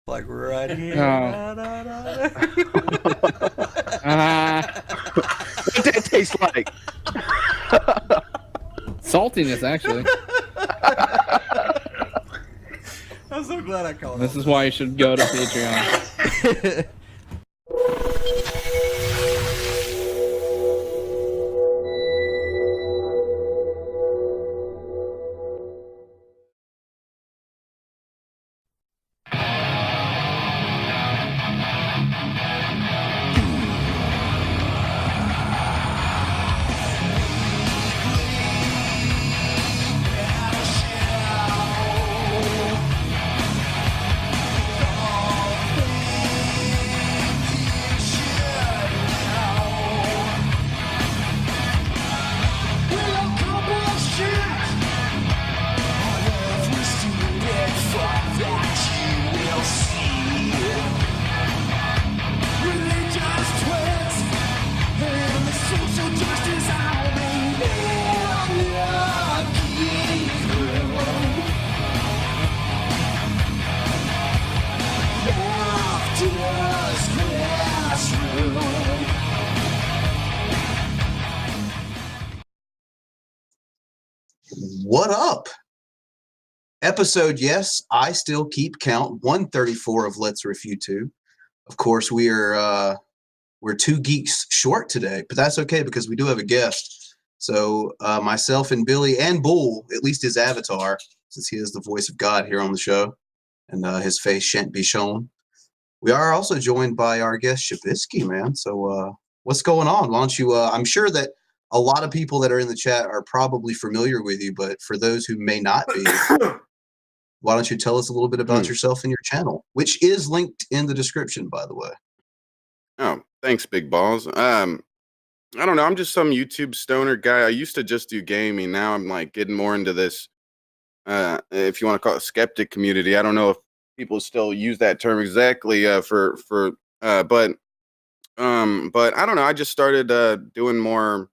Like right here. Oh. What does that taste like? Saltiness, actually. I'm so glad I called This is why you should go to Patreon. What up? Episode, yes, I still keep count, 134 of Let's Review 2. Of course, we're two geeks short today, but that's okay because we do have a guest. So myself and Billy and Bull, at least his avatar, since he is the voice of God here on the show, and his face shan't be shown. We are also joined by our guest, Shabisky, man. So what's going on? Why don't you, I'm sure that a lot of people that are in the chat are probably familiar with you, but for those who may not be, why don't you tell us a little bit about yourself and your channel, which is linked in the description, by the way. Oh, thanks, Big Balls. I don't know. I'm just some YouTube stoner guy. I used to just do gaming. Now I'm like getting more into this, if you want to call it skeptic community. I don't know if people still use that term exactly but I don't know. I just started doing more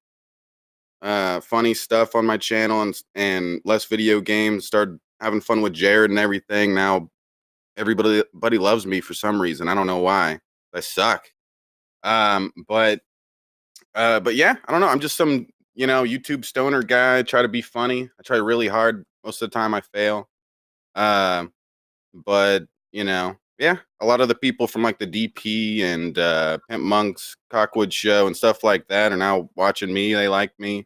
funny stuff on my channel and less video games. Started having fun with Jared and everything. Now everybody loves me for some reason. I don't know why. I suck. But yeah, I don't know. I'm just some, YouTube stoner guy. I try to be funny. I try really hard. Most of the time I fail. But yeah, a lot of the people from like the DP and Pimp Monk's Cockwood show and stuff like that are now watching me. They like me.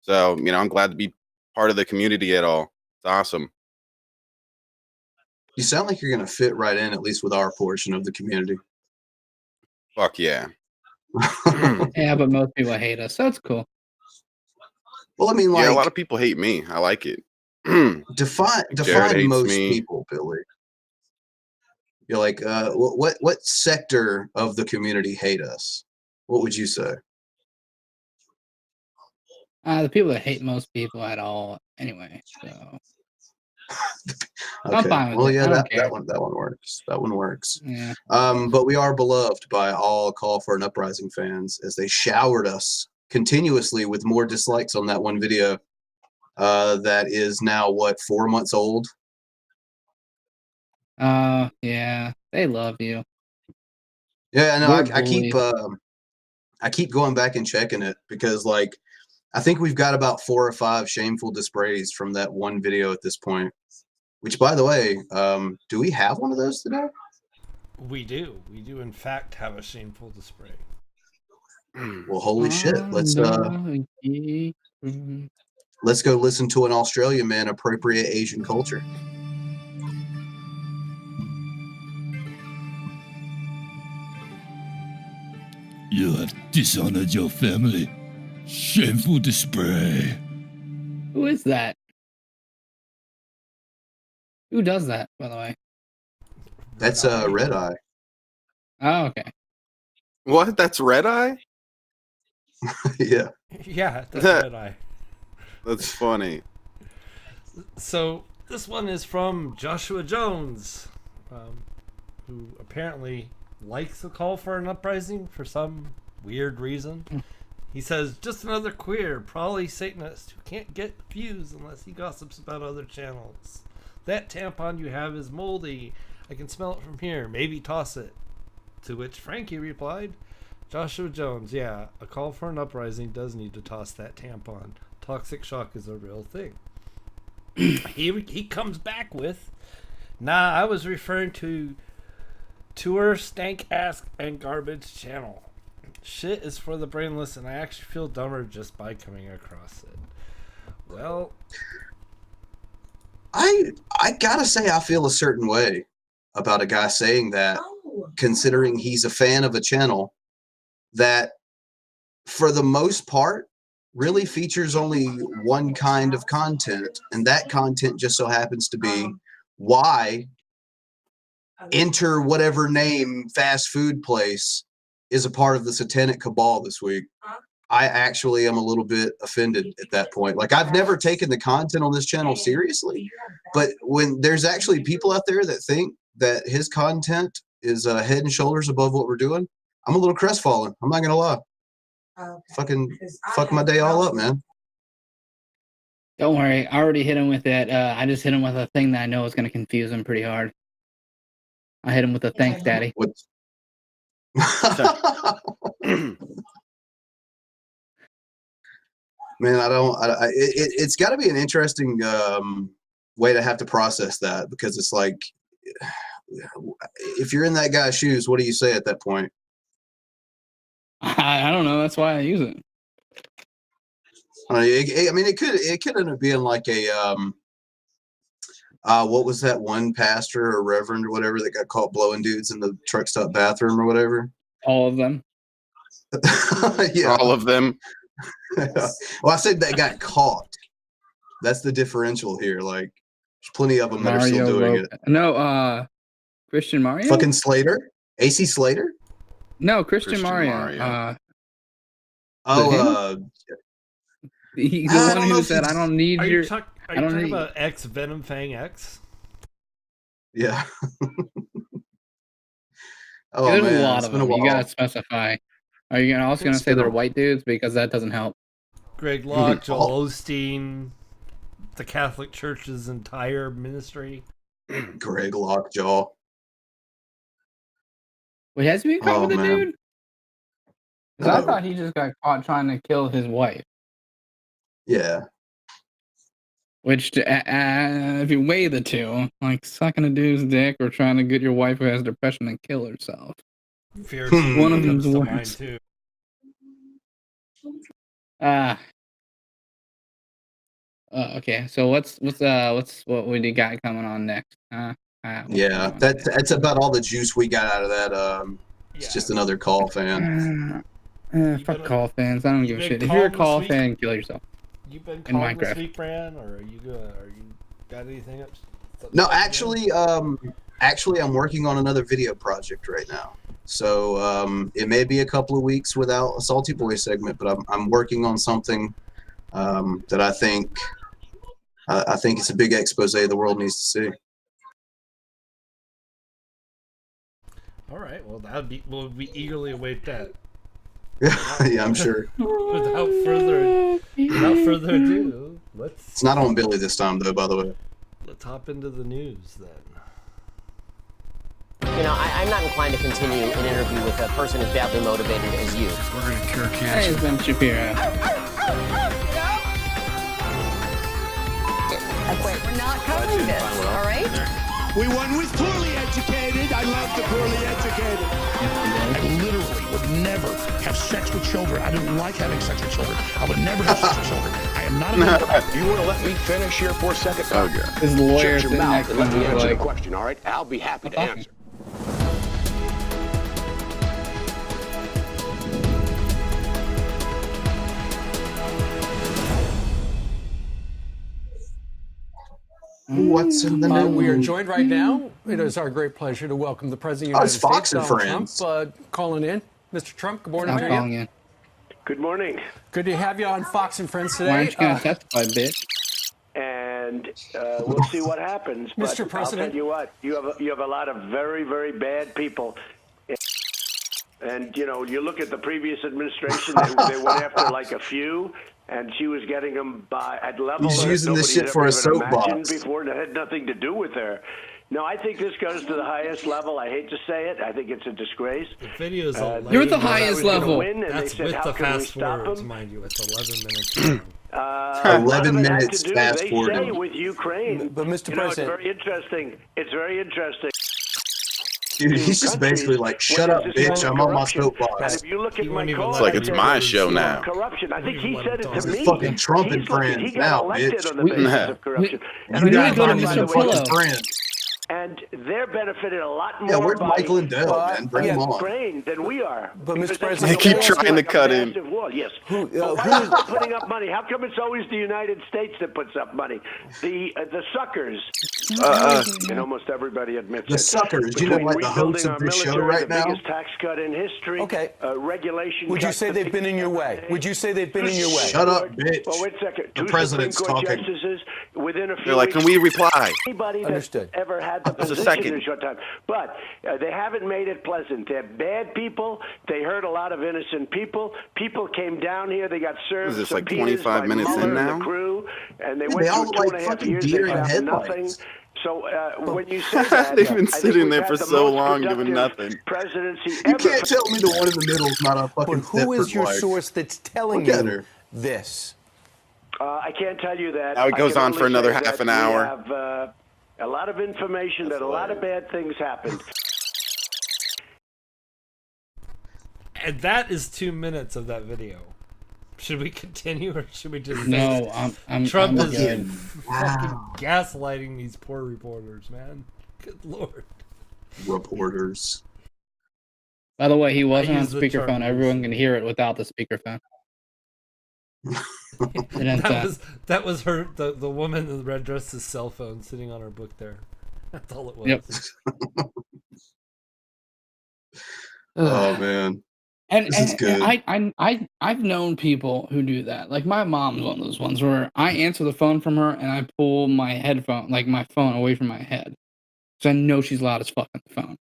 So, I'm glad to be part of the community at all. It's awesome. You sound like you're going to fit right in, at least with our portion of the community. Fuck yeah. Yeah, but most people hate us, so it's cool. Well, I mean, like, yeah, a lot of people hate me. I like it. define most people, Billy. You're like, what sector of the community hate us? What would you say? The people that hate most people at all, anyway. So. Okay. I'm fine with well, it. yeah, that one works. That one works. Yeah. But we are beloved by all Call for an Uprising fans as they showered us continuously with more dislikes on that one video. That is now 4 months old. Yeah, they love you. Yeah, no, I keep going back and checking it because, like, I think we've got about 4 or 5 shameful displays from that one video at this point. Which, by the way, do we have one of those today? We do. We do, in fact, have a shameful display. Well, holy shit! Let's go listen to an Australian man appropriate Asian culture. You have dishonored your family. Shameful display. Who is that? Who does that, by the way? That's Red Eye. Oh, okay. What? That's Red Eye? Yeah. Yeah, that's Red Eye. That's funny. So this one is from Joshua Jones, who apparently likes the Call for an Uprising for some weird reason. He says, just another queer, probably Satanist who can't get views unless he gossips about other channels. That tampon you have is moldy. I can smell it from here. Maybe toss it. To which Frankie replied, Joshua Jones, yeah, a call for an uprising does need to toss that tampon. Toxic shock is a real thing. He comes back with, nah, I was referring to tour stank ass and garbage channel. Shit is for the brainless, and I actually feel dumber just by coming across it. Well, I gotta say I feel a certain way about a guy saying that, considering he's a fan of a channel that, for the most part, really features only one kind of content, and that content just so happens to be why enter whatever name fast food place is a part of the satanic cabal this week. I actually am a little bit offended at that point. Like, I've never taken the content on this channel seriously, but when there's actually people out there that think that his content is head and shoulders above what we're doing, I'm a little crestfallen. I'm not gonna lie. Fucking fuck my day all up, man. Don't worry, I already hit him with that. I just hit him with a thing that I know is going to confuse him pretty hard. I hit him with a thanks, Daddy. What's Man, it's got to be an interesting way to have to process that, because it's like, if you're in that guy's shoes, what do you say at that point? I don't know. That's why I use it. I mean, it could end up being like a what was that one pastor or reverend or whatever that got caught blowing dudes in the truck stop bathroom or whatever? All of them. Yeah, All of them. Well, I said that got caught. That's the differential here. Like, there's plenty of them that are still doing it. No, Christian Mario. Fucking Slater, AC Slater. No, Christian Mario. He's the one who said, "I don't need are your." you talking about X Venom Fang X? Yeah. Oh, There's man, a lot it's of been a them. You while. gotta specify. Are you also gonna say they're white dudes, because that doesn't help? Greg Locke, Joel Osteen, the Catholic Church's entire ministry. Greg Lockjaw. Wait, has he been caught with a man. dude? Because I thought he just got caught trying to kill his wife. Yeah. Which, if you weigh the two, like sucking a dude's dick or trying to get your wife who has depression and kill herself. One of them's worse. Too. Okay. So what's what we got coming on next? Yeah, that's about all the juice we got out of that. It's just another call fan. Fuck call fans. I don't give a shit. If you're a call fan, kill yourself. You've been calling this week, Brand, or are you got anything up? No, actually, I'm working on another video project right now. So it may be a couple of weeks without a Salty Boy segment, but I'm working on something that I think it's a big expose the world needs to see. All right. Well, we'll eagerly await that. Yeah, I'm sure. Without further ado, It's not on Billy this time, though. By the way. Let's hop into the news then. You know, I'm not inclined to continue an interview with a person as badly motivated as you. We're gonna cure Hey, cancer. it's Ben Shapiro. We're not covering this, all right? We won with poorly educated. I love the poorly educated. I literally would never have sex with children. I don't like having sex with children. I would never have sex with children. I am not a You want to let me finish here for a second? Oh, God. His lawyer Shut your sitting mouth next and to let him me is answer like, the question, all right? I'll be happy to answer. What's in the news? We are joined right now. It is our great pleasure to welcome the President of the it's United Fox States, and Donald Friends. Trump, calling in. Mr. Trump, good morning I'm to calling you. in. Good morning. Good to have you on Fox and Friends today. Why aren't you gonna testify, bitch? And we'll see what happens. But Mr. President. I'll tell you what, you have a lot of very, very bad people. And, you know, you look at the previous administration, they went after like a few, and she was getting them at levels He's that using this nobody shit had for ever a even imagined soapbox. before, and it had nothing to do with her. No, I think this goes to the highest level. I hate to say it. I think it's a disgrace. The video's You're at the highest level. That's with the fast forwards, mind you. It's 11 minutes long. 11 minutes fast forward. They say with Ukraine. But Mr. President, it's very interesting. It's very interesting. Dude, he's just basically like, shut up, bitch. I'm on my soapbox. And if you look at my It's like it's my show now. Corruption. I think he said it to This is me. fucking Trump and friends He got now, elected bitch. on the basis of corruption. We need to go to Mr. Pillow. And they're benefited a lot more Yeah, where's by Michael and Dell, man? Bring them on. Ukraine than we are. But Mr. Because President, They keep trying to cut in. Yes. But why is they putting up money? How come it's always the United States that puts up money? The suckers. And almost everybody admits The suckers. You know, like the hosts of this show right now? The biggest tax cut in history. Okay. Regulation. would you say they've been in your way? Would you say they've been in your way? Shut up, bitch. Well, wait a second. The Two president's Supreme Court talking. justices within a few They're like, can we reply? Anybody Understood. that's ever had the Just a position second. in a short time. But they haven't made it pleasant. They're bad people. They hurt a lot of innocent people. People came down here. They got served. Is this like subpoenas 25 by minutes in Mueller and now? the crew, and they Yeah, went they all through look 2.5 like fucking years. deer They in found headlights. nothing. So when you say that, They've been I think sitting we've there had for the so most long doing productive nothing. Presidency You ever. can't tell me the one in the middle is not a fucking But who is your wife. source that's telling Look at you her. this? I can't tell you that. Now it I goes can on only for another say half that an hour. We have a lot of information that a lot of bad things happened. And that is 2 minutes of that video. Should we continue or should we just No, I'm Trump I'm is good. fucking gaslighting these poor reporters, man. Good lord. Reporters. By the way, he wasn't on use the term speakerphone. loosely. Everyone can hear it without the speakerphone. That was her the woman in the red dress's cell phone sitting on her book there. That's all it was. Yep. Oh man. And, This is good. I've known people who do that. Like my mom's one of those ones where I answer the phone from her and I pull my headphone, like my phone, away from my head, so I know she's loud as fuck on the phone.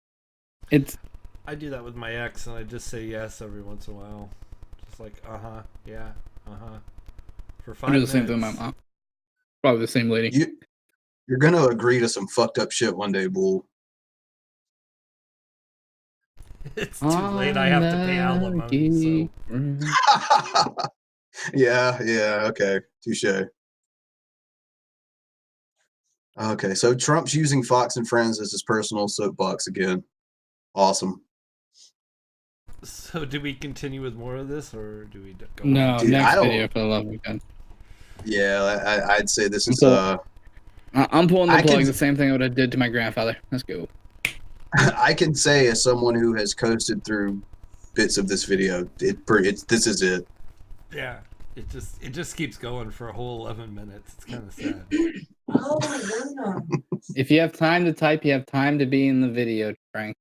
I do that with my ex, and I just say yes every once in a while, just like yeah, for 5 I do the minutes. same thing with my mom. Probably the same lady. You're gonna agree to some fucked up shit one day, Bull. It's too late. I have to pay alimony. So. Yeah, okay. Touche. Okay, so Trump's using Fox and Friends as his personal soapbox again. Awesome. So do we continue with more of this, or do we go? No, Dude, next I don't- video for the love of God. Yeah, I'd say this is I'm pulling the I plug. can- The same thing I would have did to my grandfather. Let's go. I can say as someone who has coasted through bits of this video, this is it. Yeah, it just keeps going for a whole 11 minutes. It's kind of sad. Oh my goodness. If you have time to type, you have time to be in the video, Frank.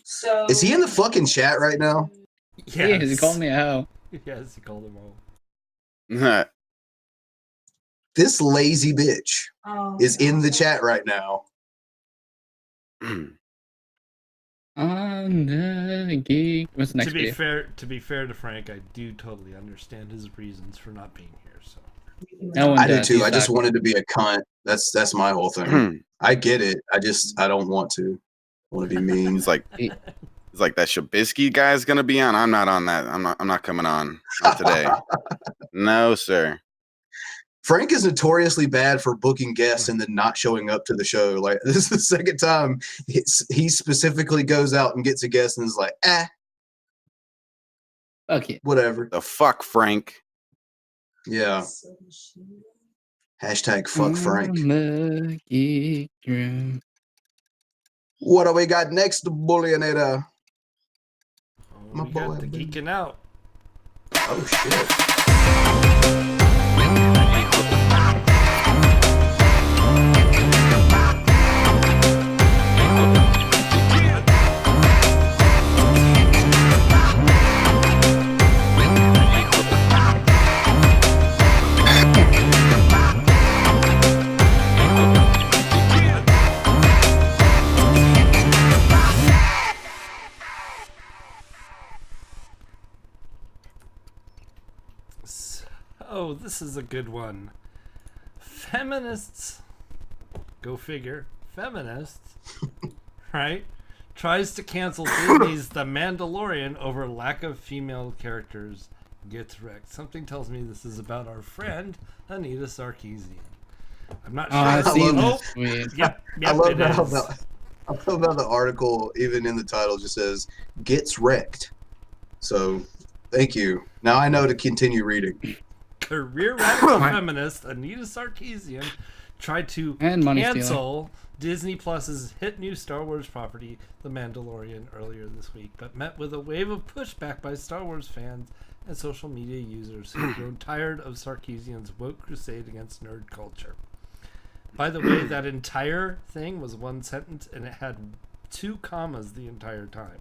So Is he in the fucking chat right now? Yeah, he called me a hoe. Yes, he called him all. This lazy bitch is in the okay. chat right now. On the geek. What's the next To be video? fair to Frank, I do totally understand his reasons for not being here. So No one I do does. too. He's I just back. wanted to be a cunt. That's my whole thing. I get it. I don't want to. I want to be mean. He's like that Shabisky guy's gonna be on. I'm not on that. I'm not coming on today. No, sir. Frank is notoriously bad for booking guests and then not showing up to the show. Like this is the second time he specifically goes out and gets a guest and is like, Okay. whatever. The fuck, Frank. Yeah. Hashtag fuck Frank. On the geek room. What do we got next, Bullionator? My we got boy, the baby. geeking out. Oh shit. Oh, this is a good one. Feminists, go figure, feminist, right, tries to cancel Disney's The Mandalorian over lack of female characters, gets wrecked. Something tells me this is about our friend Anita Sarkeesian. I'm not sure. I've seen this. Tweet. Yep, I love it how is. I love how the article, even in the title, just says "gets wrecked." So, thank you. Now I know to continue reading. Career radical feminist Anita Sarkeesian tried to cancel Disney Plus's hit new Star Wars property, The Mandalorian, earlier this week, but met with a wave of pushback by Star Wars fans and social media users who've grown tired of Sarkeesian's woke crusade against nerd culture. By the way, that entire thing was one sentence, and it had 2 commas the entire time.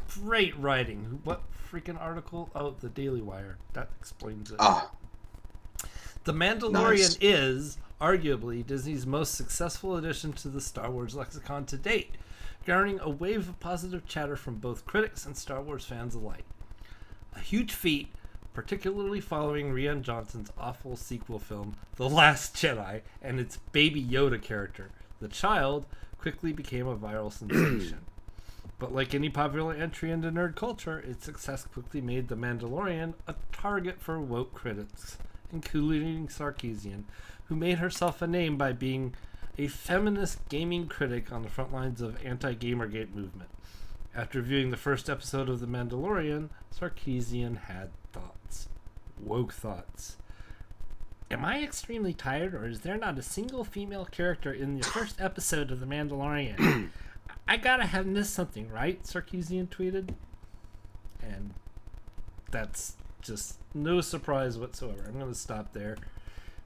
Great writing. What freaking article? Oh, the Daily Wire. That explains it. The Mandalorian is arguably Disney's most successful addition to the Star Wars lexicon to date, garnering a wave of positive chatter from both critics and Star Wars fans alike. A huge feat, particularly following Rian Johnson's awful sequel film, The Last Jedi, and its Baby Yoda character. The child quickly became a viral sensation. But like any popular entry into nerd culture, its success quickly made The Mandalorian a target for woke critics, including Sarkeesian, who made herself a name by being a feminist gaming critic on the front lines of anti-Gamergate movement. After viewing the first episode of The Mandalorian, Sarkeesian had thoughts. Woke thoughts. Am I extremely tired, or is there not a single female character in the first episode of The Mandalorian? I gotta have missed something, right? Sarkeesian tweeted. And that's just no surprise whatsoever. I'm gonna stop there.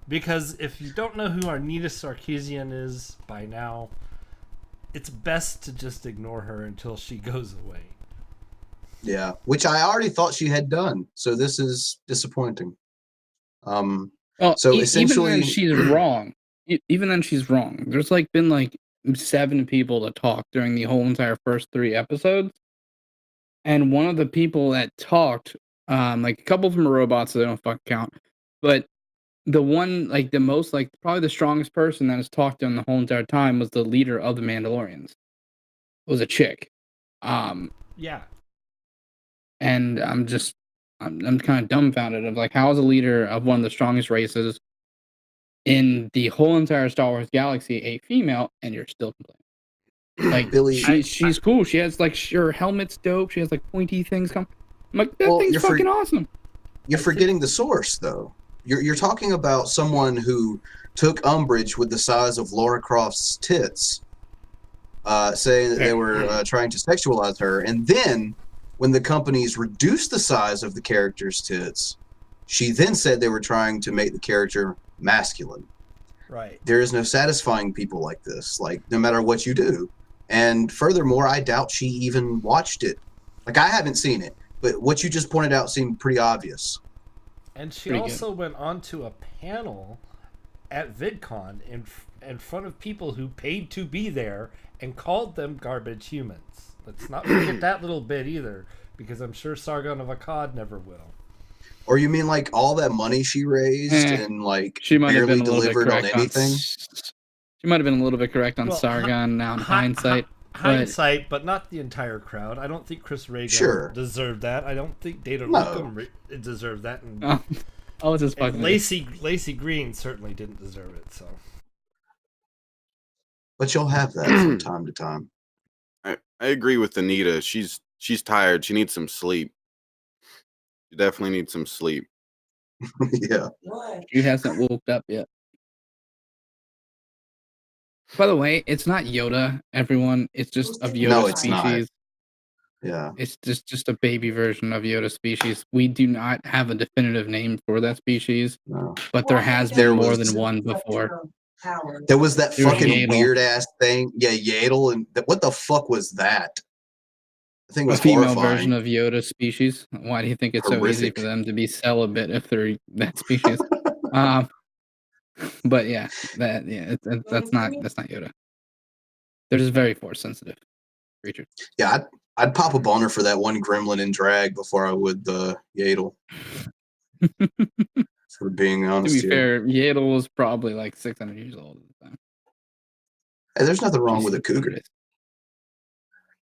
Because if you don't know who Anita Sarkeesian is by now, it's best to just ignore her until she goes away. Yeah, which I already thought she had done. So this is disappointing. So essentially, even then she's wrong. Even then she's wrong. There's been 7 people to talk during the whole entire first 3 episodes, and one of the people that talked, a couple of them are robots, so they don't fucking count. But the one, the most, probably the strongest person that has talked during the whole entire time was the leader of the Mandalorians. It was a chick. Yeah. And I'm kind of dumbfounded of how is a leader of one of the strongest races in the whole entire Star Wars galaxy a female, and you're still complaining. Billy, she's cool. She has her helmet's dope. She has pointy things come. I'm that thing's fucking awesome. You're forgetting the source though. You're talking about someone who took umbrage with the size of Lara Croft's tits, saying that they were trying to sexualize her, and then when the companies reduced the size of the character's tits, she then said they were trying to make the character masculine. Right. There is no satisfying people like this, no matter what you do. And furthermore, I doubt she even watched it. I haven't seen it, but what you just pointed out seemed pretty obvious. And she also went on to a panel at VidCon in front of people who paid to be there and called them garbage humans. Let's not forget that little bit either, because I'm sure Sargon of Akkad never will. Or you mean all that money she raised and she might barely have been delivered on anything? She might have been a little bit correct on Sargon now in hindsight. Hindsight, but not the entire crowd. I don't think Chris Reagan deserved that. I don't think Data Locum deserved that. And, it's just fucking Lacey Green certainly didn't deserve it. So, but you'll have that from time to time. I agree with Anita. She's tired. She needs some sleep. She definitely needs some sleep. Yeah. She hasn't woke up yet. By the way, it's not Yoda, everyone. It's just of Yoda species. Not. Yeah. It's just a baby version of Yoda species. We do not have a definitive name for that species, but there has been more than one before. There was that fucking weird ass thing. Yeah, Yaddle. And what the fuck was that? I think it was a female horrifying. version of Yoda species. Why do you think it's so easy for them to be celibate if they're that species? But yeah, that's not Yoda. They're just very force sensitive creatures. Yeah, I'd pop a boner for that one gremlin in drag before I would the Yaddle. For being honest, to be fair, Yaddle was probably 600 years old at the time. Hey, there's nothing wrong with a cougar.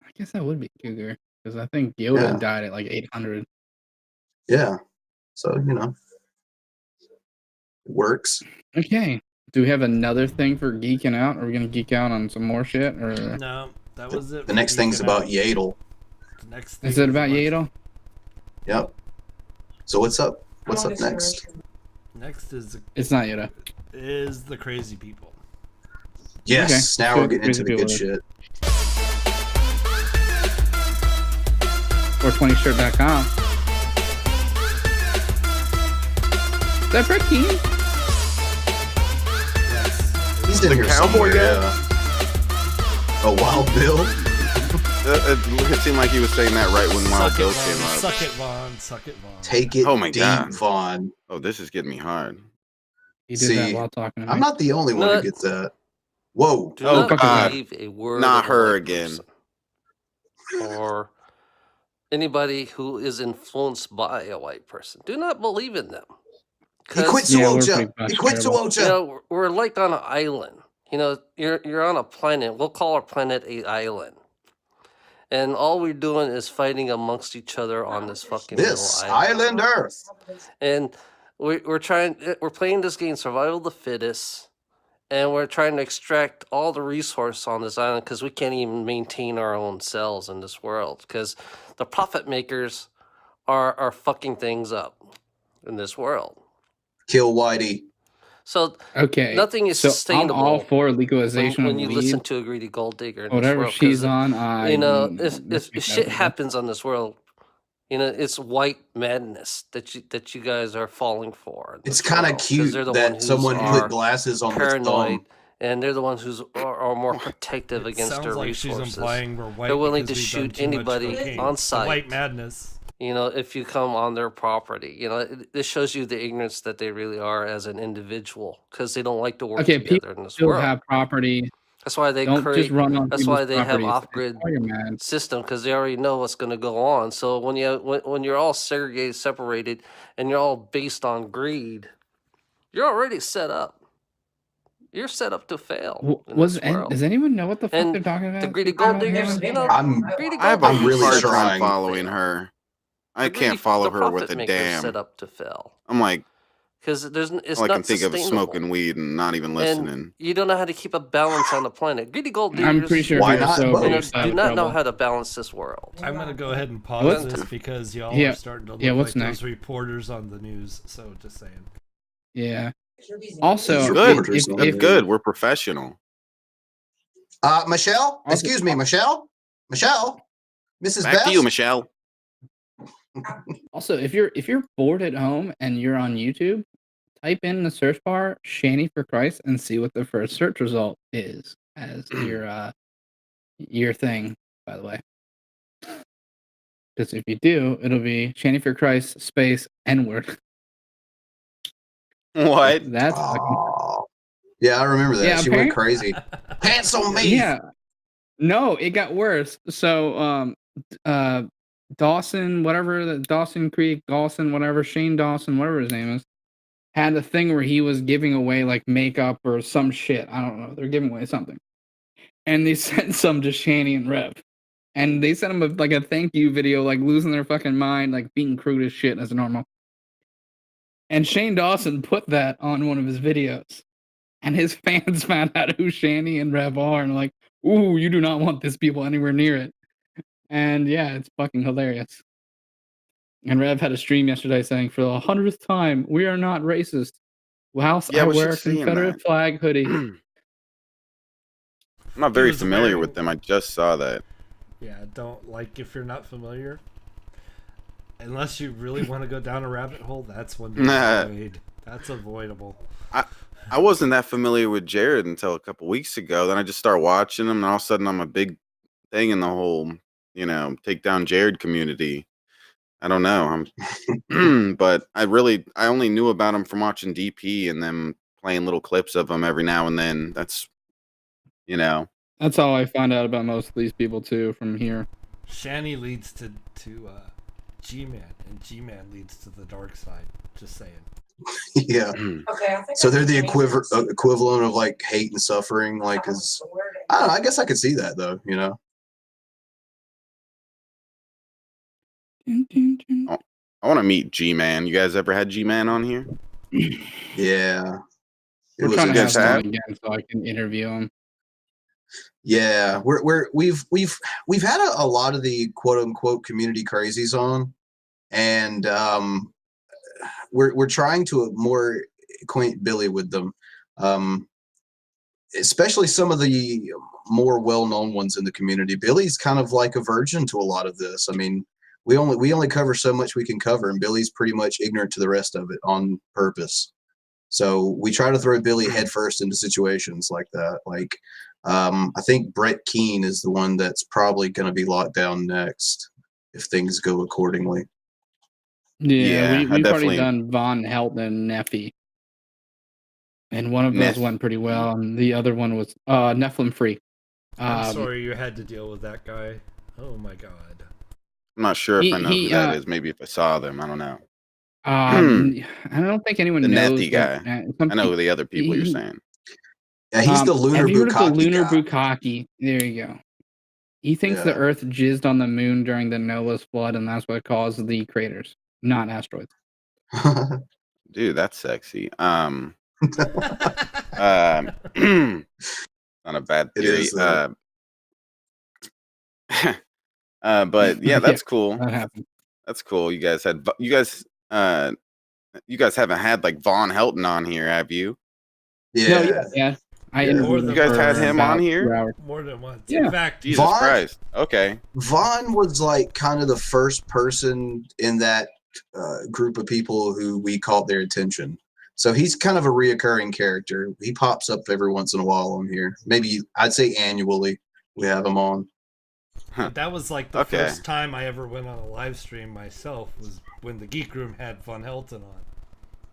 I guess that would be cougar because I think Yoda Yeah. died at like 800. Yeah. So, you know, it works. Okay. Do we have another thing for geeking out? Are we gonna geek out on some more shit? Or No, that was it. The for next thing's geeking about out. Yadel. The next is thing it about about- Yaddle? Yep. So what's up? What's up next? Next It's not Yoda. is the crazy people. Yes. Okay. Now So we're getting into the good crazy shit. 420shirt.com. Is that Brett Keeney? Yes. He's in The here cowboy somewhere. guy? Yeah. Oh, Wild Bill. It seemed like he was saying that right when Wild Suck Bill it, came Vaughn. up. Suck it, Vaughn. Suck it, Vaughn. Take it Oh my deep, God. Vaughn. Oh, this is getting me hard. He did See, that while talking to me. I'm not the only one who Not- gets that. Whoa. Do Oh, not God. believe a word Not of a her white again. person or anybody who is influenced by a white person. Do not believe in them. He quit Yeah, we're Suocha. pretty He much quit terrible. Suocha. You know, we're like on an island. You know, you're on a planet. We'll call our planet a island. And all we're doing is fighting amongst each other on this fucking This little island. island Earth. And we're playing this game, survival of the fittest, and we're trying to extract all the resource on this island because we can't even maintain our own cells in this world because the profit makers are fucking things up in this world. Kill Whitey. So Okay. nothing is so sustainable I'm all for legalization when of you weed. listen to a greedy gold digger in Whatever this world. she's 'cause on, I you know, respect if that shit one. happens on this world, you know, it's white madness that you guys are falling for. in It's this kind of world, 'cause cute they're the that one who's someone are put glasses on their paranoid, thumb. and they're the ones who's are more protective It against sounds their like resources. she's implying we're white. They're willing because to we've done shoot too much anybody cocaine. on It's the sight. white madness. You know, if you come on their property, you know, this shows you the ignorance that they really are as an individual because they don't like to work Okay, together people in this still world. have property. That's why they Don't create. just run on That's people's why they have properties. off-grid Oh, you're mad. system because they already know what's going to go on. So when you're all segregated, separated, and you're all based on greed, you're already set up. You're set up to fail. in this world. Does anyone know what the fuck And they're talking about? the greedy gold diggers, you know, greedy I have gold a diggers really hard set up time trying. to following fail. her. I The can't greedy- follow the her with profit a makers damn. set up to fail I'm like, because it's all I not can think of is sustainable. smoking weed and not even And listening. you don't know how to keep a balance on the planet. Greedy gold diggers. I'm pretty sure Why if you're not sober, both? you know, you're set do in not know trouble. how to balance this world. I'm gonna go ahead and pause What's- this because y'all Yeah. are starting to look Yeah, what's like next? those reporters on the news. So just saying. Yeah. Also, These Good. reporters if- on That's if- the good. We're professional. Michelle? Also- Excuse me, Michelle? Michelle? Mrs. Back Best? to you, Michelle. Also, if you're bored at home and you're on YouTube, type in the search bar "Shanny for Christ" and see what the first search result is as your thing. By the way, because if you do, it'll be "Shanny for Christ" space N-word. What? That's fucking, Oh. Yeah, I remember that. Yeah, She went crazy. Pants on me. yeah. No, it got worse. So, Dawson, whatever the Dawson Creek, Dawson, whatever, Shane Dawson, whatever his name is, had a thing where he was giving away like makeup or some shit. I don't know. They're giving away something. And they sent some to Shanny and Rev. And they sent him a thank you video, like losing their fucking mind, like being crude as shit as normal. And Shane Dawson put that on one of his videos. And his fans found out who Shanny and Rev are and like, ooh, you do not want these people anywhere near it. And yeah, it's fucking hilarious. And Rev had a stream yesterday saying, for the 100th time, we are not racist. Whilst Yeah, I we should wear a see him Confederate that. flag hoodie. I'm not very was familiar wearing- with them. I just saw that. Yeah, don't like if you're not familiar. Unless you really want to go down a rabbit hole, that's one to Nah. avoid. That's avoidable. I wasn't that familiar with Jared until a couple weeks ago. Then I just started watching him, and all of a sudden I'm a big thing in the whole, take down Jared community. I don't know. I'm, but I only knew about him from watching DP and them playing little clips of him every now and then. That's, That's how I find out about most of these people too from here. Shanny leads to G-Man, and G-Man leads to the dark side. Just saying. Yeah. Okay, I think So I they're the can change this. equivalent of like hate and suffering, like is I don't know. I guess I could see that though. You know. I want to meet G-Man. You guys ever had G-Man on here? Yeah. We're trying to have him on again so I can interview him. Yeah, we've had a lot of the quote unquote community crazies on, and we're trying to more acquaint Billy with them, especially some of the more well-known ones in the community. Billy's kind of like a virgin to a lot of this. I mean, we only cover so much we can cover, and Billy's pretty much ignorant to the rest of it on purpose. So we try to throw Billy headfirst into situations like that. Like, I think Brett Keane is the one that's probably going to be locked down next if things go accordingly. Yeah, we've already done Von Helton and Neffy. And one of those went pretty well, and the other one was Nephilim Free. I'm sorry you had to deal with that guy. Oh my god. I'm not sure if I know who that is. Maybe if I saw them, I don't know. I don't think anyone the knows. Nethy guy. I know the other people you're saying. Yeah, he's the Lunar Have you heard of the Lunar guy. Bukkake? There you go. He thinks the Earth jizzed on the moon during the Noah's flood, and that's what caused the craters, not asteroids. Dude, that's sexy. Not a bad theory. But yeah, that's cool. That happened. That's cool. You guys haven't had like Von Helton on here, have you? Yeah. I interviewed you guys had him on here more than once. Yeah. In fact, Jesus Christ. Okay. Vaughn was like kind of the first person in that group of people who we caught their attention. So he's kind of a reoccurring character. He pops up every once in a while on here. Maybe I'd say annually we have him on. That was like the first time I ever went on a live stream myself was when the Geek Room had Von Helton on.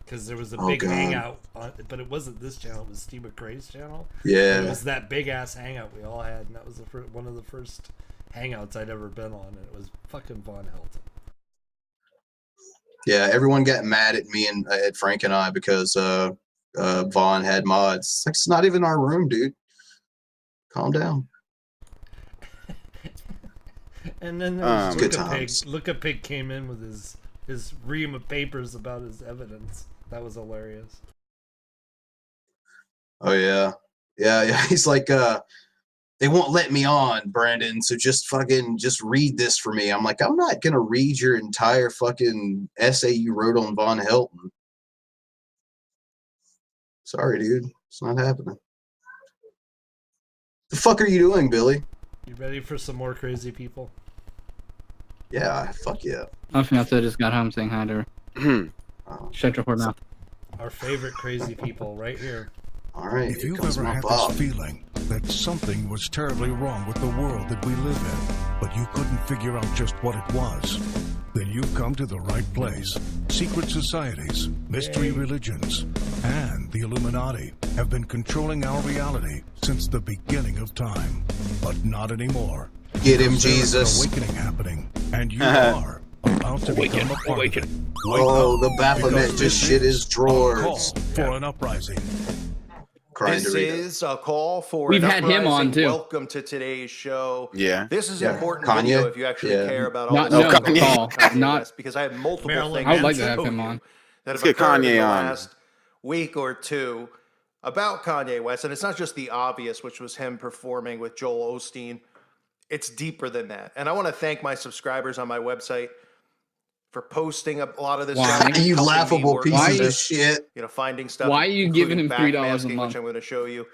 Because there was a big hangout, but it wasn't this channel. It was Steve McRae's channel. Yeah. And it was that big-ass hangout we all had, and that was one of the first hangouts I'd ever been on, and it was fucking Von Helton. Yeah, everyone got mad at me and at Frank and I because Vaughn had mods. It's like, it's not even our room, dude. Calm down. And then there was good times. Look a Pig came in with his ream of papers about his evidence. That was hilarious. Oh yeah. He's like, they won't let me on, Brandon. So just read this for me. I'm like, I'm not gonna read your entire fucking essay you wrote on Von Helton. Sorry, dude. It's not happening. The fuck are you doing, Billy? You ready for some more crazy people? Yeah, fuck yeah. I just got home saying hi to her. Shut your whore mouth. Our favorite crazy people right here. All right. If you've ever had this feeling that something was terribly wrong with the world that we live in, but you couldn't figure out just what it was, then you've come to the right place. Secret societies, mystery religions, and the Illuminati have been controlling our reality since the beginning of time. But not anymore. Get him, There's Jesus. an awakening happening, and you are about to become a part of it. Oh, the Baphomet just shit his drawers. Call for an uprising. This is a call for We've had him on too. Welcome to today's show. Yeah. This is Yeah. important Kanye? video if you actually care about all Not this no, stuff. Kanye. Not because I have multiple Marilyn things I would like to to have show him you on. that Let's have get occurred in Kanye the on. last week or two about Kanye West, and it's not just the obvious, which was him performing with Joel Osteen. It's deeper than that, and I want to thank my subscribers on my website for posting a lot of this Why? stuff. You helping me laughable work piece on of this, shit. finding stuff. Why are you giving him including $3 a backmasking, month? which I'm going to show you.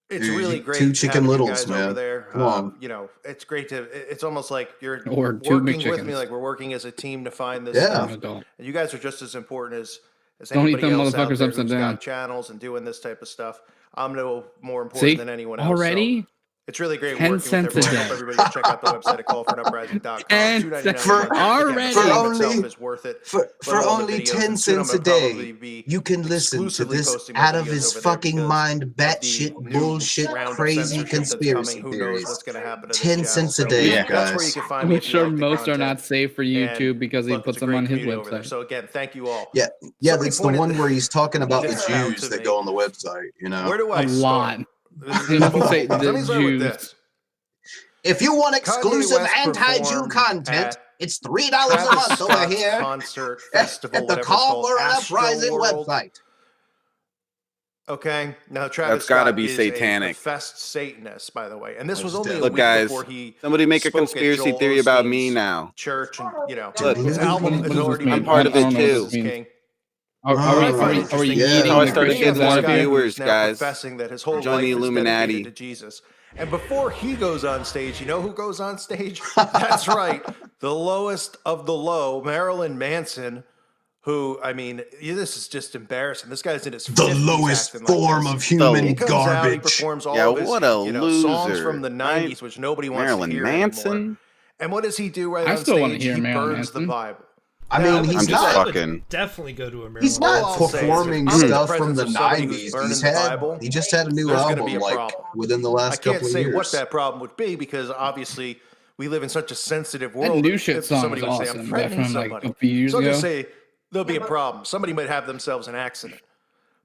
It's Dude, really you great. two Chicken having you Littles, guys man. over there. Come on. It's great to. It's almost like you're Or two working with McChickens. me, like we're working as a team to find this Yeah. stuff. Don't. And you guys are just as important as Don't eat anybody them else out motherfuckers there upside who's down. got channels and doing this type of stuff. I'm no more important See? than anyone else. Already? So it's really great 10 working cents with a everyone. I day. hope everybody go check out the website at callforuprising.com. 10 $2.99 for a month. already. Again, the For game only- itself is worth it. For Let alone the only videos. 10 And soon I'm cents a gonna probably day, be you can listen to exclusively this posting my out of videos his over there fucking because mind, of the batshit new bullshit, round of crazy censorship that's conspiracy coming. Who knows theories. what's going to happen to this 10 channel. cents a So day, Yeah. that's where guys. you can find me I'm if you sure like the most are not content. safe for YouTube because he Look, puts it's a them on great his community over there. website. So again, thank you all. Yeah, Somebody it's the pointed one where he's talking about the this out Jews to that me. go on the website, you know? Where do I A start? lot. Let me say Let me start with this. If you want exclusive West anti-Jew performed content, at it's $3 a Travis month over Scott's here concert festival, at the whatever it's called, Call for an Uprising Astroworld. website. Okay, now Travis That's gotta Scott be is satanic. a professed Satanist, by the way, and this was Look, only a Look, week guys, before he somebody make a spoke at conspiracy Joel theory about me Osteen's now. church, and Look, his album has already mean? been I'm part of it published, too. Jesus King. Are we Yeah. eating How I the started We have Christians getting this out more of guy here? who's viewers, now guys. professing that his whole Join life the is Illuminati. dedicated to Jesus. And before he goes on stage, you know who goes on stage? That's right, the lowest of the low, Marilyn Manson. Who, I mean, this is just embarrassing. This guy's in his 50s The lowest acting like form this. of human He comes out, he garbage. performs all Yeah, of his what a songs loser, from the 90s, right? which nobody wants Marilyn to hear Manson. anymore. And what does he do right I on still wanna stage? hear He Marilyn burns the Manson. Bible. I mean, I'm he's just not. fucking. Definitely go to a Marilyn He's not All I'll say is performing if I'm in the stuff from presence the of somebody who's 90s. burning the Bible, He just had a new there's gonna album be a like problem. within the I last can't couple of say years. what that problem would be because obviously we live in such a sensitive That world. new shit If song somebody is would say, I'm awesome. That threatening from like somebody. a few years So I'll ago. just say there'll be a problem. Somebody might have themselves an accident.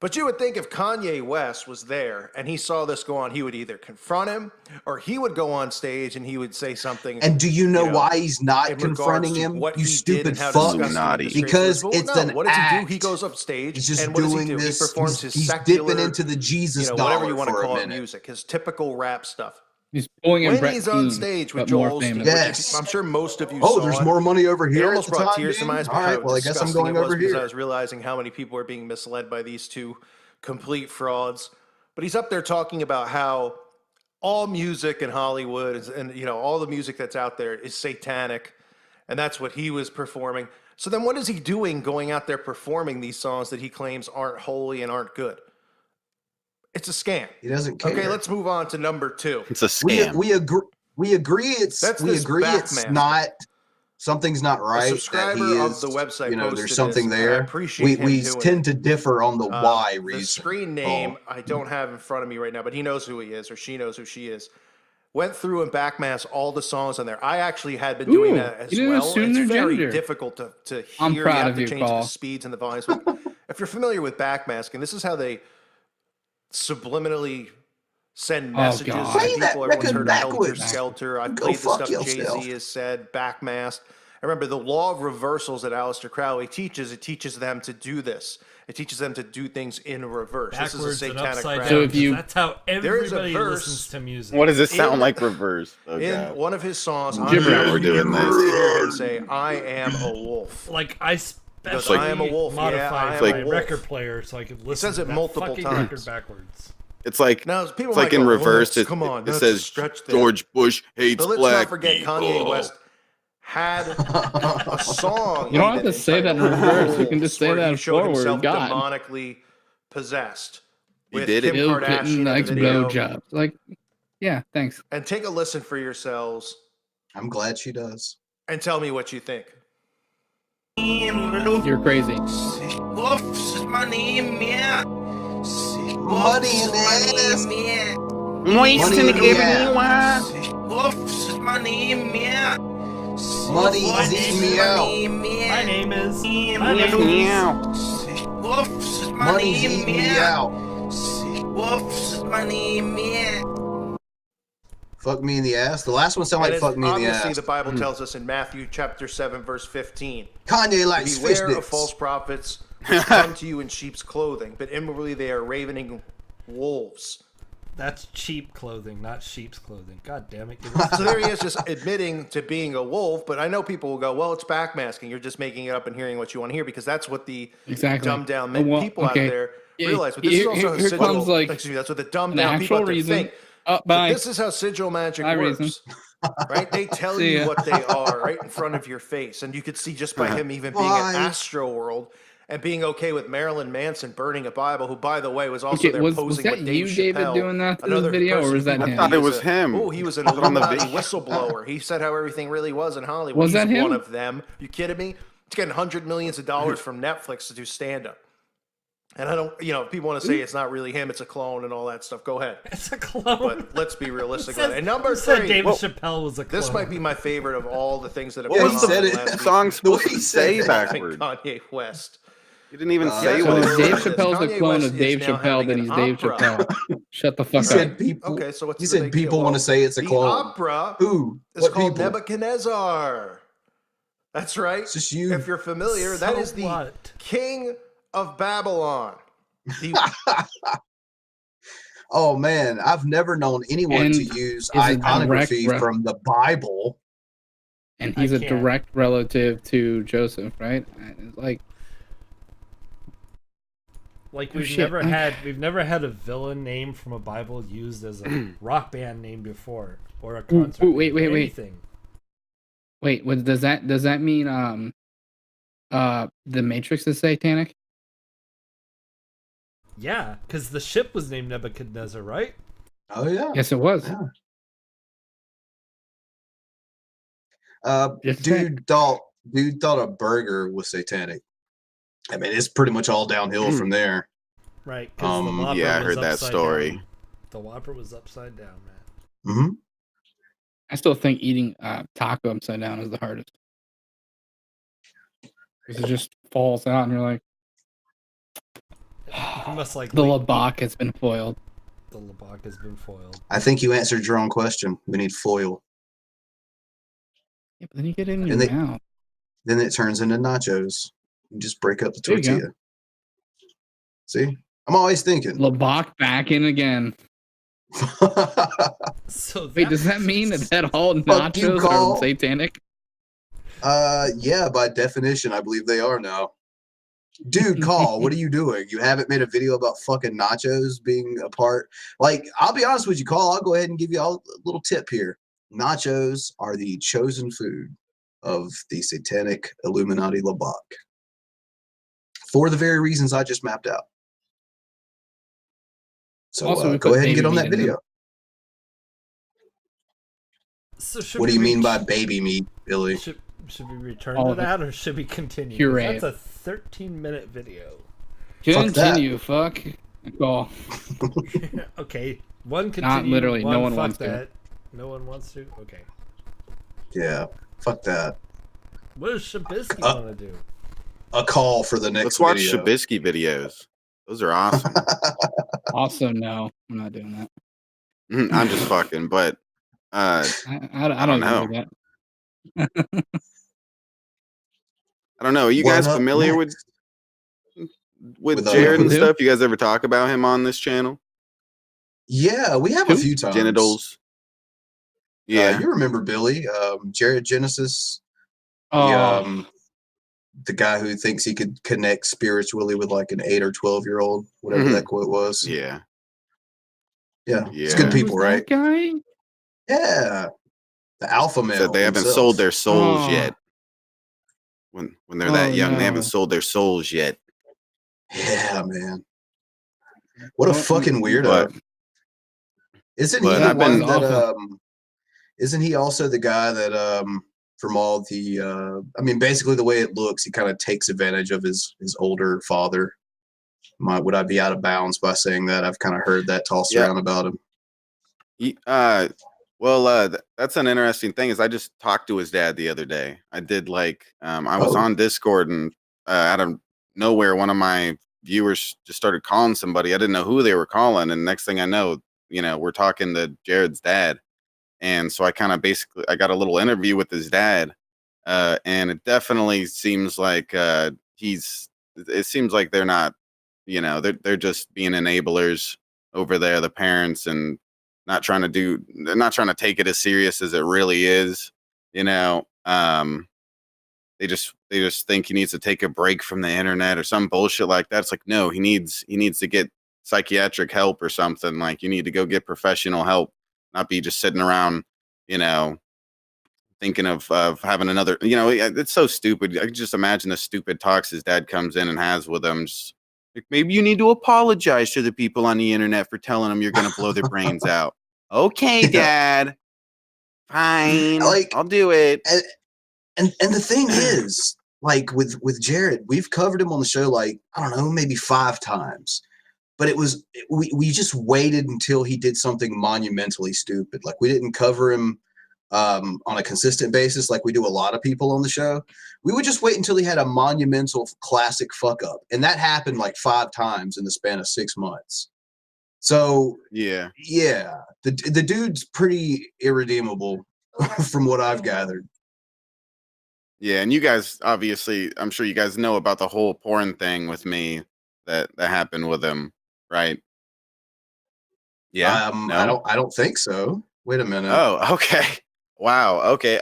But you would think if Kanye West was there and he saw this go on, he would either confront him or he would go on stage and he would say something. And do you know why he's not in regards confronting to him? what You he did stupid and how fuck. disgusting and Illuminati. disgraceful Because it is? Well, it's no, an what does he do? act. He goes up stage He's just and what does he doing do? this. He performs his He's secular, dipping into the Jesus whatever dollar you want to for a call it, minute. music, his typical rap stuff. He's pulling in When Brett he's on Keane, stage with but more Joel Osteen, famous. which Yes. I'm sure most of you Oh, saw there's it. more money over It here. almost at the brought time, tears to dude? my eyes. All How right, well, I guess I'm disgusting going it was over because here. I was realizing how many people are being misled by these two complete frauds. But he's up there talking about how all music in Hollywood and all the music that's out there is satanic, and that's what he was performing. So then, what is he doing going out there performing these songs that he claims aren't holy and aren't good? It's a scam. He doesn't care. Okay, let's move on to number 2. It's a scam. We agree. We agree. It's Backmaster. not. Something's not right. A subscriber that he of is, the website there's posted something this, and I there. appreciate him We doing tend it. to differ on the why The reason. screen name I don't have in front of me right now, but he knows who he is or she knows who she is. Went through and backmasked all the songs on there. I actually had been doing that as you didn't well. assume It's their very gender. difficult to hear. I'm You proud have of to you, change Paul. the speeds and the volumes. But if you're familiar with backmasking, this is how they subliminally send messages God. to Play people. that Everyone's record heard of Helter backwards. Skelter. I've Go played the fuck stuff Jay-Z yourself. has said, backmasked. I remember the law of reversals that Aleister Crowley teaches. It teaches them to do this. It teaches them to do things in reverse. This is a Backwards and satanic upside practice. down. So if you- That's how There is a everybody verse- listens to music. What does it sound In- like reverse? Oh, In God. one of his songs, on Gibberish. Grampy, We're doing you can this. hear him say, "I am a wolf." Like I Because specially I am a wolf. Yeah, modified I am my a wolf. record player so I could listen says to it that multiple fucking times. record backwards. It's like Now, people it's might like in go, reverse. "Oh, come on, it that's a says stretch there." George Bush hates But let's black not forget people. Kanye West had a song. You don't have even to say that in entitled reverse. You can just say where that he showed forward. himself God. demonically possessed. He With did it. Kim Bill Kardashian Clinton in the likes video. blowjobs. Like, yeah, thanks. And take a listen for yourselves I'm glad she does. and tell me what you think. You're crazy. Money in the ass. Moist Money in the in the giving ass. you Money is eating me out. My name is. Money's eating me out. Fuck me in the ass. The last one sounded And like it's fuck me in the obviously ass. the Bible tells us in Matthew chapter 7, verse 15. Kanye likes fish Beware of sticks. false prophets who come to you in sheep's clothing, but inwardly they are ravening wolves. That's cheap clothing, not sheep's clothing. God damn it. So there he is, just admitting to being a wolf. But I know people will go, well, it's backmasking. You're just making it up and hearing what you want to hear, because that's what the Exactly. dumbed down Well, people okay. out there Yeah, realize. But this is also here sigil, comes, like, excuse me, that's what the dumbed an down people actual out there reason. think. Oh, But bye. this is how sigil magic Bye, works. reason. Right? They tell See you ya. what they are right in front of your face. And you could see just by him even being Bye. at Astro World and being okay with Marilyn Manson burning a Bible, who, by the way, was also Okay, there was posing that with Dave you, David, Chappelle, doing that to this another video, or person was that who him? I thought it was a- him. Oh, he was an On the Illuminati video. whistleblower. He said how everything really was in Hollywood. Was He's that him? one of them. You kidding me? He's getting hundreds of millions of dollars from Netflix to do stand-up. And I don't, if people want to say it's not really him, it's a clone and all that stuff, go ahead. It's a clone. But let's be realistic about it. And number Who said 3, David Chappelle was a clone? this might be my favorite of all the things that have What gone was on the in the last week song supposed The way to he said say it. backward? Kanye West. He didn't even say So what if it Dave was. Chappelle's a Kanye clone West of Dave is now Chappelle, having then an he's Dave opera. Chappelle. Shut the He fuck up. said people. Okay, so what's He the said big people deal? want to say it's a the clone. opera Who? is What called people? Nebuchadnezzar. That's right. It's just you. If you're familiar, that is the what? king of Babylon. The Oh man, I've never known anyone to And use is a iconography direct from the Bible. And he's I a can't. direct relative to Joseph, right? Like we've shit, never like- had a villain name from a Bible used as a rock band name before, or a concert. ooh, wait, name, or wait. anything. Wait, what does that mean? The Matrix is satanic? Yeah, because the ship was named Nebuchadnezzar, right? Oh yeah. Yes, it was. Yeah. Just Dude thought a burger was satanic. I mean, it's pretty much all downhill from there. Right. Because the Whopper Yeah, I was heard that upside story. down. The Whopper was upside down, man. Mm-hmm. I still think eating taco upside down is the hardest. Because it just falls out and you're like, You must like the labak has been foiled. The labak has been foiled. I think you answered your own question. We need foil. Yeah, but then you get it in your And they- mouth. Then it turns into nachos. You just break up the There you go. tortilla. See? I'm always thinking. Labak back in again. So Wait, does that mean that all Fuck you, nachos Carl. are satanic? Yeah, by definition, I believe they are now. Dude, Call, what are you doing? You haven't made a video about fucking nachos being a part. Like, I'll be honest with you, Call. I'll go ahead and give you all a little tip here. Nachos are the chosen food of the satanic Illuminati labak. For the very reasons I just mapped out. So Also, we go put ahead and get baby on that meat in video. them. So should What do we you mean reach- by baby meat, Billy? Should we return All to of it. that, or should we continue? Puree. That's a 13-minute video. Continue, fuck. Call. Okay, one continue. literally, no one fuck wants to. that. No one wants to? Okay. Yeah, fuck that. What does Shabisky want to do? A call for the next Let's watch video. Shabisky videos. Those are awesome. Also, no, I'm not doing that. I'm just fucking, but I don't know. know. I don't know. Are you What guys up familiar next? with With Jared and who? stuff? You guys ever talk about him on this channel? Yeah, we have a Who? few times. Genitals. Yeah. You remember Billy, Jared Genesis, Oh, the guy who thinks he could connect spiritually with like an 8 or 12-year-old, whatever Mhm. that quote was. Yeah. Yeah, it's Yeah. good who's people, that right? guy? Yeah, the alpha male. Said they haven't himself. sold their souls Oh. yet. When they're that Oh, young, no. they haven't sold their souls yet. Yeah, man. What a Well, fucking weirdo. But Isn't he but the I've been- one that Awful. isn't he also the guy that from all the I mean basically the way it looks, he kind of takes advantage of his older father. Would I be out of bounds by saying that? I've kind of heard that tossed Yeah. around about him. That's an interesting thing. Is I just talked to his dad the other day. I did I was Oh. on Discord and out of nowhere, one of my viewers just started calling somebody. I didn't know who they were calling, and next thing I know, we're talking to Jared's dad, and so I kind of I got a little interview with his dad, and it definitely seems like it seems like they're not, they're just being enablers over there, the parents, and they're not trying to take it as serious as it really is. They just think he needs to take a break from the internet or some bullshit like that. It's like, no, he needs to get psychiatric help or something. Like, you need to go get professional help, not be just sitting around, thinking of having another, it's so stupid. I can just imagine the stupid talks his dad comes in and has with him. Just like, maybe you need to apologize to the people on the internet for telling them you're going to blow their brains out. Okay, Yeah. Dad. Fine. Like- I'll do it. And the thing is, like with Jared, we've covered him on the show like, I don't know, maybe 5 times. But we just waited until he did something monumentally stupid. Like, we didn't cover him on a consistent basis, like we do a lot of people on the show, we would just wait until he had a monumental classic fuck up. And that happened like 5 times in the span of 6 months. So Yeah. The dude's pretty irredeemable from what I've gathered. Yeah, and you guys obviously, I'm sure you guys know about the whole porn thing with me that happened with him, right? Yeah. No? I don't think so. Wait a minute. Oh, okay. Wow. Okay.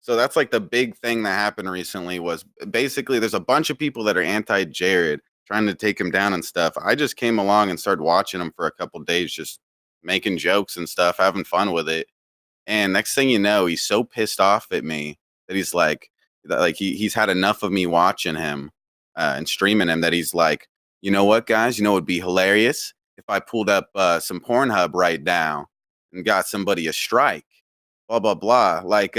So that's like the big thing that happened recently was basically there's a bunch of people that are anti-Jared trying to take him down and stuff. I just came along and started watching him for a couple days, just making jokes and stuff, having fun with it. And next thing you know, he's so pissed off at me that he's like he's had enough of me watching him and streaming him that he's like, you know what, guys? You know, it'd be hilarious if I pulled up some Pornhub right now and got somebody a strike. Blah blah blah. Like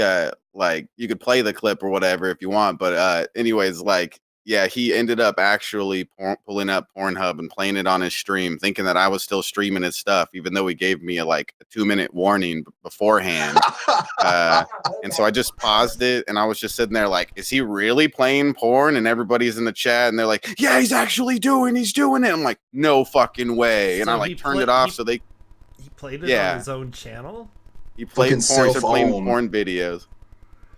you could play the clip or whatever if you want, but anyways, like yeah, he ended up actually pulling up Pornhub and playing it on his stream, thinking that I was still streaming his stuff, even though he gave me a 2-minute warning beforehand. And so I just paused it, and I was just sitting there like, is he really playing porn? And everybody's in the chat, and they're like, yeah, he's doing it. I'm like, no fucking way. And So I he turned it off so they. He played it on his own channel? He played porn, self-owned. playing porn videos.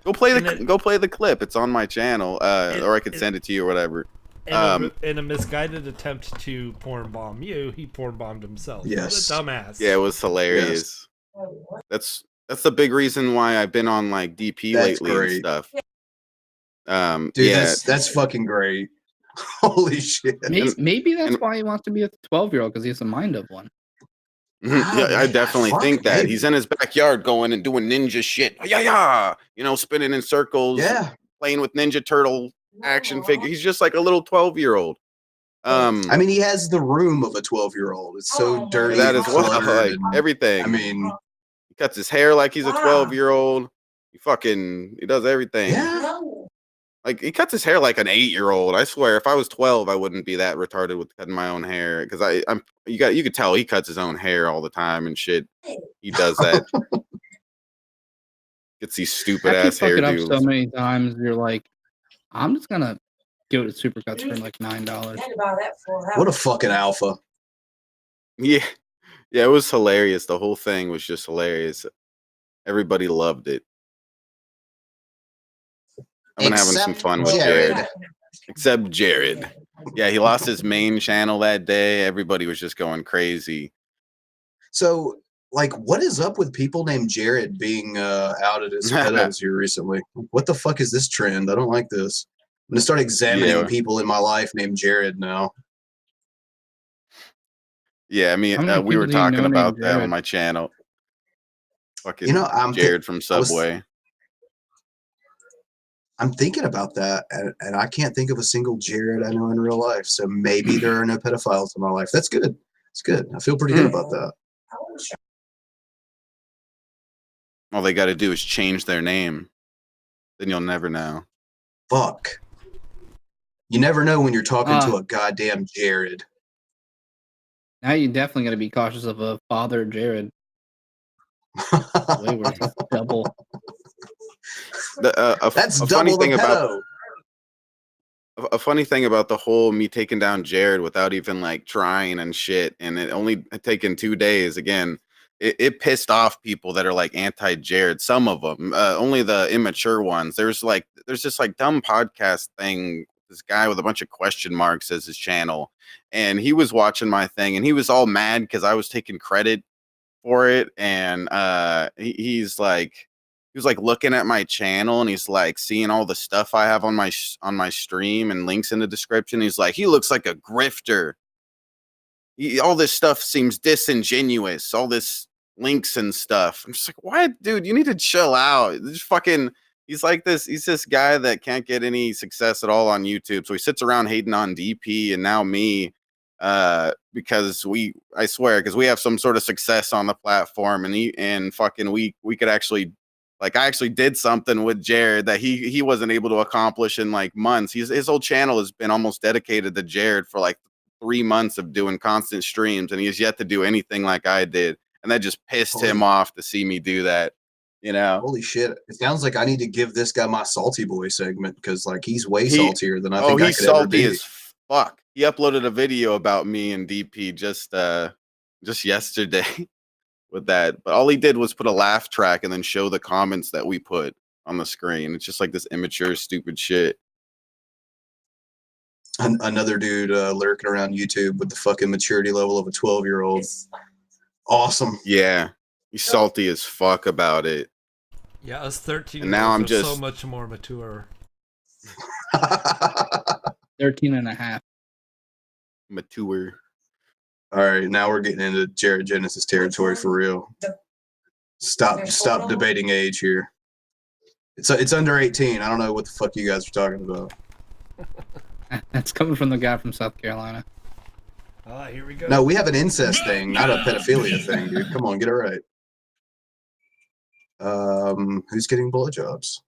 Go play the clip. It's on my channel, or I could send it to you or whatever. In a misguided attempt to porn bomb you, he porn bombed himself. Yes. What a dumbass. Yeah, it was hilarious. Yes. That's the big reason why I've been on DP lately and stuff. Dude, yeah, that's fucking great. Holy shit. Maybe that's why he wants to be a 12-year-old, because he has the mind of one. Yeah, I definitely think that. He's in his backyard going and doing ninja shit. Yeah. Spinning in circles. Yeah. Playing with Ninja Turtle action figure. He's just like a little 12-year-old. I mean, he has the room of a 12-year-old. It's so dirty. That is what everything. I mean, he cuts his hair like he's a 12-year-old. He does everything. Yeah. Like he cuts his hair like an 8-year-old. I swear, if I was 12, I wouldn't be that retarded with cutting my own hair. Because you could tell he cuts his own hair all the time and shit. He does that. Gets these stupid ass fuck it up hairdos. so many times. You're like, I'm just gonna go to Supercuts for $9. What a fucking alpha. Yeah, it was hilarious. The whole thing was just hilarious. Everybody loved it. I've been having some fun with Jared. Except Jared. Yeah, he lost his main channel that day. Everybody was just going crazy. So, what is up with people named Jared being outed as pedos here recently? What the fuck is this trend? I don't like this. I'm going to start examining people in my life named Jared now. Yeah, I mean, we were talking about that on my channel. Fucking Jared from Subway. I'm thinking about that, and I can't think of a single Jared I know in real life. So maybe there are no pedophiles in my life. That's good. It's good. I feel pretty good about that. All they got to do is change their name. Then you'll never know. Fuck. You never know when you're talking to a goddamn Jared. Now you definitely got to be cautious of a father Jared. Way worse. Double. That's double the pedo. A funny thing about the whole me taking down Jared without even trying and shit, and it only taken 2 days. Again, it pissed off people that are anti-Jared. Some of them, only the immature ones. There's this dumb podcast thing. This guy with a bunch of question marks as his channel, and he was watching my thing, and he was all mad because I was taking credit for it, and he was looking at my channel, and he's seeing all the stuff I have on my stream and links in the description. He's like, he looks like a grifter. All this stuff seems disingenuous. All this links and stuff. I'm just like, what, dude? You need to chill out. Just fucking. He's this guy that can't get any success at all on YouTube. So he sits around hating on DP and now me, because we have some sort of success on the platform, and we could actually, I actually did something with Jared that he wasn't able to accomplish in months. His whole channel has been almost dedicated to Jared for 3 months of doing constant streams, and he has yet to do anything like I did. And that just pissed him off to see me do that. You know, Holy shit! It sounds like I need to give this guy my salty boy segment because like he's way He- saltier than I think I he's could ever salty be. as fuck. He uploaded a video about me and DP just yesterday with that. But all he did was put a laugh track and then show the comments that we put on the screen. It's just like this immature, stupid shit. Another dude lurking around YouTube with the fucking maturity level of a 12-year-old. Awesome. Yeah, he's salty as fuck about it. Yeah, us 13 And now I'm are just so much more mature. 13 and a half. Mature. All right, now we're getting into Jared Genesis territory for real. Stop debating age here. It's under 18. I don't know what the fuck you guys are talking about. That's coming from the guy from South Carolina. Here we go. No, we have an incest thing, not a pedophilia thing, dude. Come on, get it right. Who's getting blowjobs?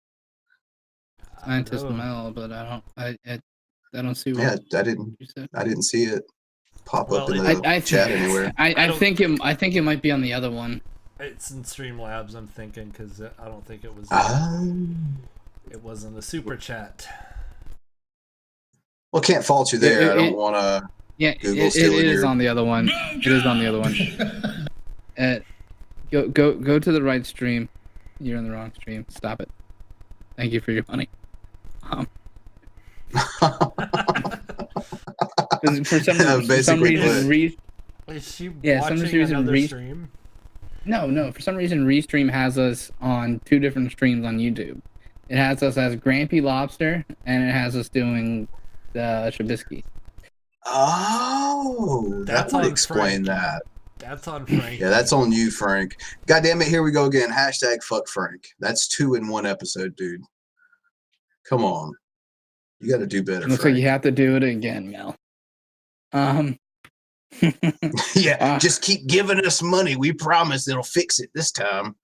Scientist Mel, but I don't see what. Yeah, I didn't see it pop up in the I chat anywhere. I think it might be on the other one. It's in Streamlabs, I'm thinking, because I don't think it was. It wasn't a super chat. Well, can't fault you there. I don't want to. Yeah, Google it stealing is your- on the other one. It is on the other one. Go to the right stream. You're in the wrong stream. Stop it. Thank you for your money. For some reason, Is she yeah, watching some reason another stream? No. For some reason, Restream has us on 2 different streams on YouTube. It has us as Grampy Lobster, and it has us doing the Shabisky. Oh, that would explain that. That's on Frank. Yeah, that's on you, Frank. God damn it, here we go again. Hashtag fuck Frank. That's 2 in 1 episode, dude. Come on. You got to do better, Looks Frank. like you have to do it again, Mel. Yeah, just keep giving us money. We promise it'll fix it this time.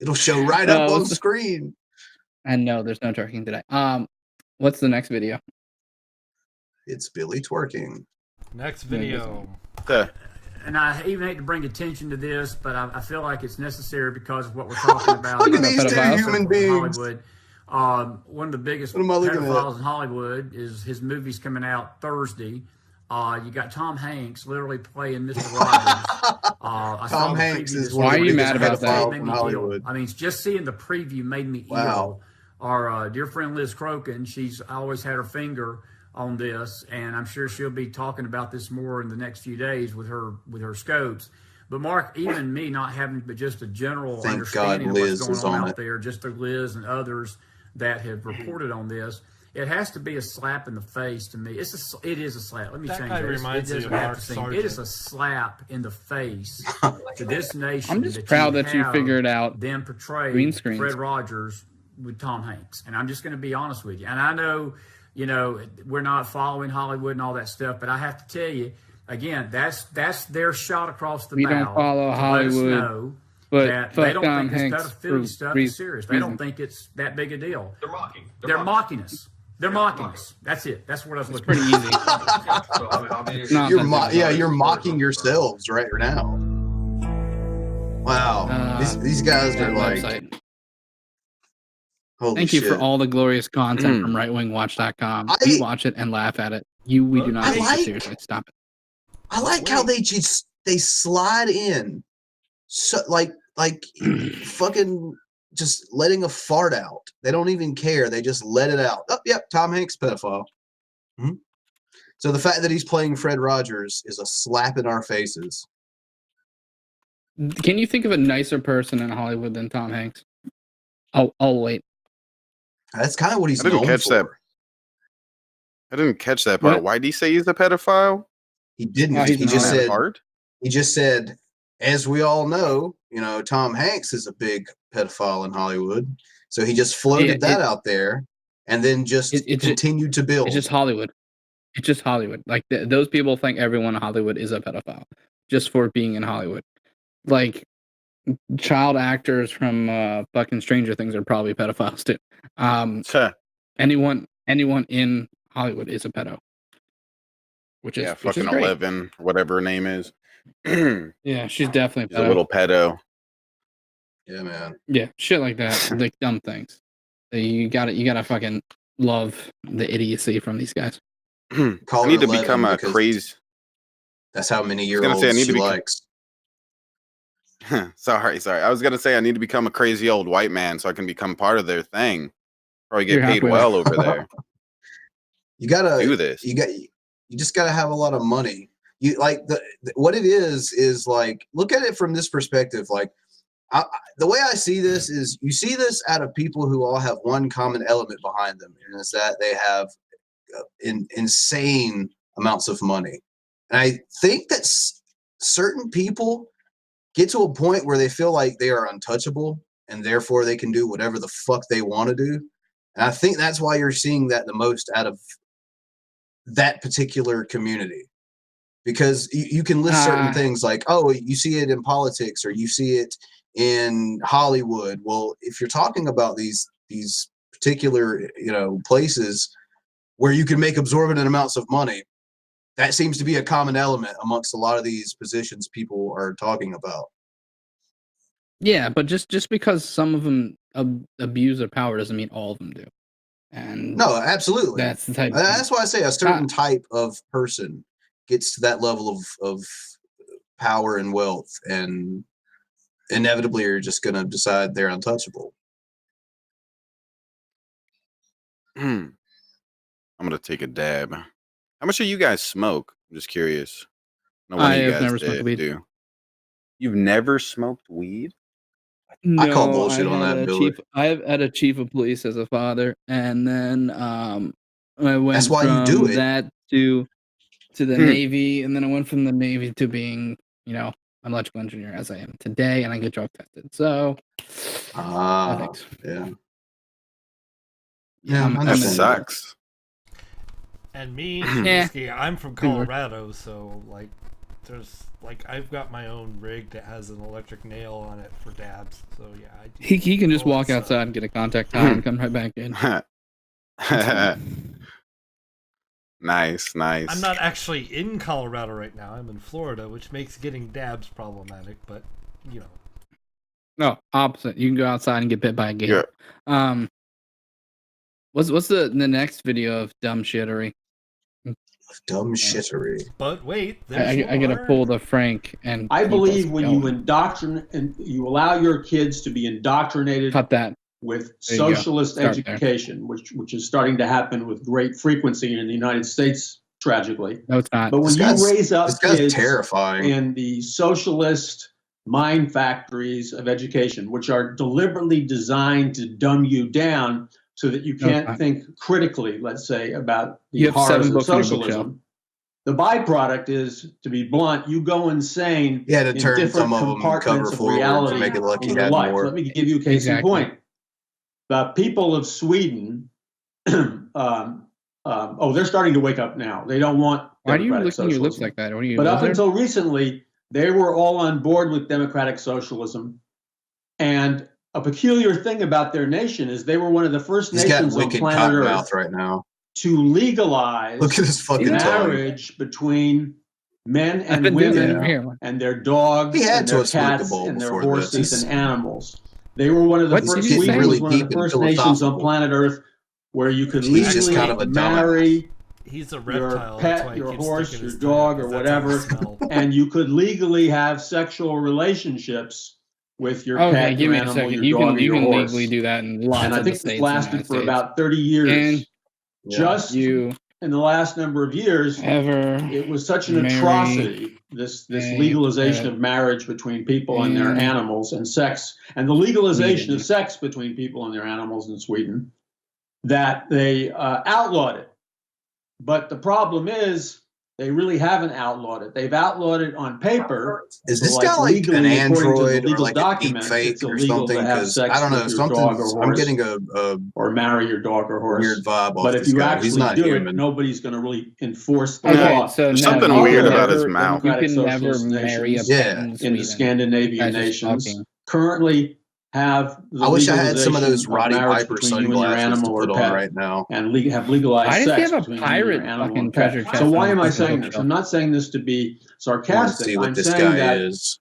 It'll show right up on screen. And no, there's no twerking today. What's the next video? It's Billy twerking. Next video. And I even hate to bring attention to this, but I feel like it's necessary because of what we're talking about. Look at these 2 human beings. Hollywood. One of the biggest What am I looking pedophiles at? in Hollywood is his movie's coming out Thursday. You got Tom Hanks literally playing Mr. Rogers. I saw Tom the Hanks preview is this one of Why the are you biggest mad about that? pedophiles made in me ill. Hollywood. I mean, just seeing the preview made me ill. Our dear friend Liz Crokin, she's always had her finger on this, and I'm sure she'll be talking about this more in the next few days with her scopes. But Mark, even me not having but just a general Thank understanding God of Liz what's is going on on out it. there, just to Liz and others that have reported on this, it has to be a slap in the face to me. It is a slap. Let me That change guy that. reminds It me doesn't of have Mark to seem- Sargent. It is a slap in the face to this nation. I'm just proud that you have figured out them portray green screens. Fred Rogers with Tom Hanks. And I'm just going to be honest with you. And I know, we're not following Hollywood and all that stuff, but I have to tell you, again, that's their shot across the bow. We don't follow to let us Hollywood, know but that fuck they don't Tom think Hanks this for pedophilia stuff is serious. They don't reason. think it's that big a deal. They're mocking us. They're mocking us. That's it. That's what I was looking Pretty for. easy. Not You're mocking yourselves right now. Wow, these guys are like. Website. Holy Thank you shit. for all the glorious content from rightwingwatch.com. We watch it and laugh at it. We do not take it seriously. Stop it. I like how they slide in, so like fucking just letting a fart out. They don't even care. They just let it out. Oh, yep, Tom Hanks pedophile. So the fact that he's playing Fred Rogers is a slap in our faces. Can you think of a nicer person in Hollywood than Tom Hanks? I'll wait. That's kind of what he's I didn't known catch for. that. I didn't catch that part. What? Why did he say he's a pedophile? He didn't. Oh, he's he not. just said. Part? He just said, as we all know, Tom Hanks is a big pedophile in Hollywood. So he just floated that out there, and then just continued to build. It's just Hollywood. It's just Hollywood. Like those people think everyone in Hollywood is a pedophile just for being in Hollywood. Like child actors from fucking Stranger Things are probably pedophiles too. Anyone in Hollywood is a pedo. Which is fucking great. 11, whatever her name is. Yeah, she's definitely She's a little pedo. Yeah, man. Yeah, shit like that, like dumb things. You gotta fucking love the idiocy from these guys. Call I need her to become 11 a because crazy. that's how many I year was gonna say I olds need she to likes. Sorry. I was gonna say I need to become a crazy old white man so I can become part of their thing. Probably get You're paid halfway well over there. You gotta Do this. You just gotta have a lot of money. You like what it is like, look at it from this perspective. Like the way I see this is, you see this out of people who all have one common element behind them, and it's that they have insane amounts of money. And I think that certain people get to a point where they feel like they are untouchable, and therefore they can do whatever the fuck they want to do. And I think that's why you're seeing that the most out of that particular community, because you can list certain things like, oh, you see it in politics or you see it in Hollywood. Well, if you're talking about these particular, places where you can make absorbent amounts of money, that seems to be a common element amongst a lot of these positions people are talking about. Yeah, but just because some of them abuse their power doesn't mean all of them do. And no, absolutely. That's the type. That's why I say a certain type of person gets to that level of power and wealth, and inevitably you're just going to decide they're untouchable. I'm gonna take a dab. How much do you guys smoke? I'm just curious. No one of you guys never smoked weed. do. You've never smoked weed? No, I call bullshit on that, Billy. I had a chief of police as a father, and then I went That's why from you do it. that to the Navy, and then I went from the Navy to being, an electrical engineer as I am today, and I get drug tested. So, yeah. That sucks. And me, I'm from Colorado, so I've got my own rig that has an electric nail on it for dabs. So yeah, I do. He can just walk outside and get a contact high and come right back in. Nice. I'm not actually in Colorado right now. I'm in Florida, which makes getting dabs problematic. But no, opposite. You can go outside and get bit by a gator. Yeah. What's the next video of dumb shittery? Dumb shittery. But wait, I gotta pull the Frank and. I believe when you indoctrinate and you allow your kids to be indoctrinated. Cut that. With socialist education, which is starting to happen with great frequency in the United States, tragically. No, it's not. But when you raise up kids terrifying. in the socialist mind factories of education, which are deliberately designed to dumb you down so that you can't think critically, let's say, about the horrors of socialism. The byproduct is, to be blunt, you go insane to in turn different some of them compartments of reality to make it look of life. Let me give you a case in point. The people of Sweden, they're starting to wake up now. They don't want. Why do you look at your lips like that? But up until recently, they were all on board with democratic socialism. And a peculiar thing about their nation is they were one of the first nations on planet Earth right now to legalize Look at this fucking marriage between men and women and their dogs and their cats and their horses and animals. They were one of the first. Sweden was one of the first nations on planet Earth where you could legally marry your pet, your horse, your dog, or whatever, and you could legally have sexual relationships with your pet, your animal, your dog, or your horse. You can legally do that in lots of states. And I think this lasted for about 30 years. Just in the last number of years, it was such an atrocity, this legalization of marriage between people and their animals, and sex, and the legalization of sex between people and their animals in Sweden, that they outlawed it. But the problem is, they really haven't outlawed it. They've outlawed it on paper. Is this guy like an android or like a deep fake or something? Because I don't know, I'm getting or marry your dog or horse. Weird vibe. But if you actually do it, nobody's going to really enforce the law. So there's something weird about his mouth. You can never marry a pet in the Scandinavian nations. Currently have the I wish I had some of those Roddy marriage Piper between you and your sunglasses to animal put or on pet, right now. and have legalized Why does sex he have a between pirate you and your animal fucking and pet. treasure chest So why on am I the saying show? this? I'm not saying this to be sarcastic. See what I'm this saying guy that is.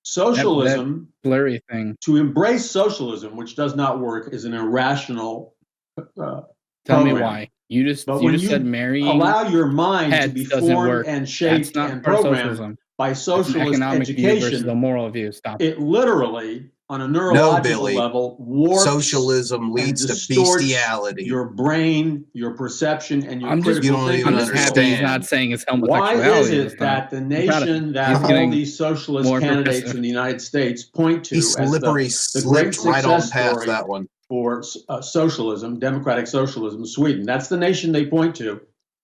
socialism, that blurry thing. To embrace socialism, which does not work, is an irrational Tell me program. why. You just said marrying. Allow your mind to be formed and shaped and programmed by socialist economic education. View versus the moral view. Stop. It literally, on a neurological level, warps socialism leads to bestiality. Your brain, your perception, and your critical thinking. I'm just happy he's not saying it's homosexuality. Why is it that the nation that all these socialist candidates in the United States point to as the great success story that one for socialism, democratic socialism, Sweden? That's the nation they point to.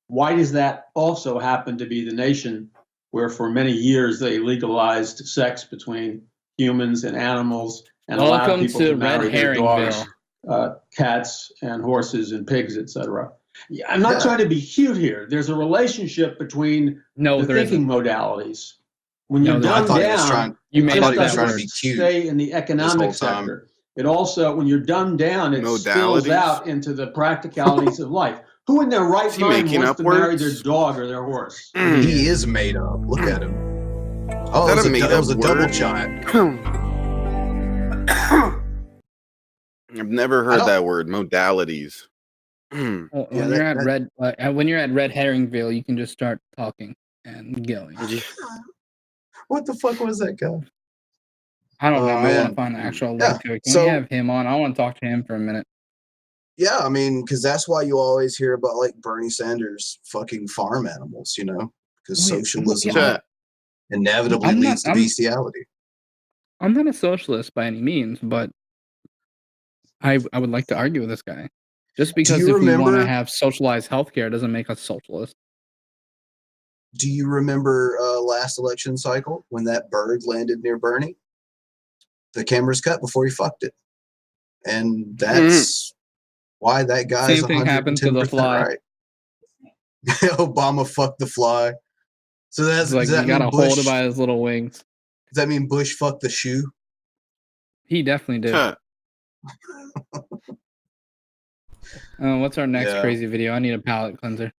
Why does that also happen to be the nation where for many years they legalized sex between humans and animals and allowed people to marry their dogs, cats and horses and pigs, etc.? I'm not trying to be cute here. There's a relationship between the thinking modalities. When you're done down, you may not stay in the economic sector. It also, when you're done down, it spills out into the practicalities of life. Who in their right mind wants to marry their dog or their horse? He is made up. Look at him. Oh, that was a double shot. I've never heard that word, modalities. When you're at Red Herringville, you can just start talking and going. What the fuck was that guy? I don't know. I want to find the actual link to it. Can we have him on? I want to talk to him for a minute. Yeah, I mean, because that's why you always hear about like Bernie Sanders fucking farm animals, you know, because socialism inevitably leads to bestiality. I'm not a socialist by any means, but I would like to argue with this guy. Just because if we want to have socialized healthcare doesn't make us socialist. Do you remember last election cycle when that bird landed near Bernie? The cameras cut before he fucked it. And that's why that guy's same thing happened to the fly. Right. Obama fucked the fly. So that's like you gotta hold it by his little wings. Does that mean Bush fucked the shoe? He definitely did. What's our next crazy video? I need a palate cleanser.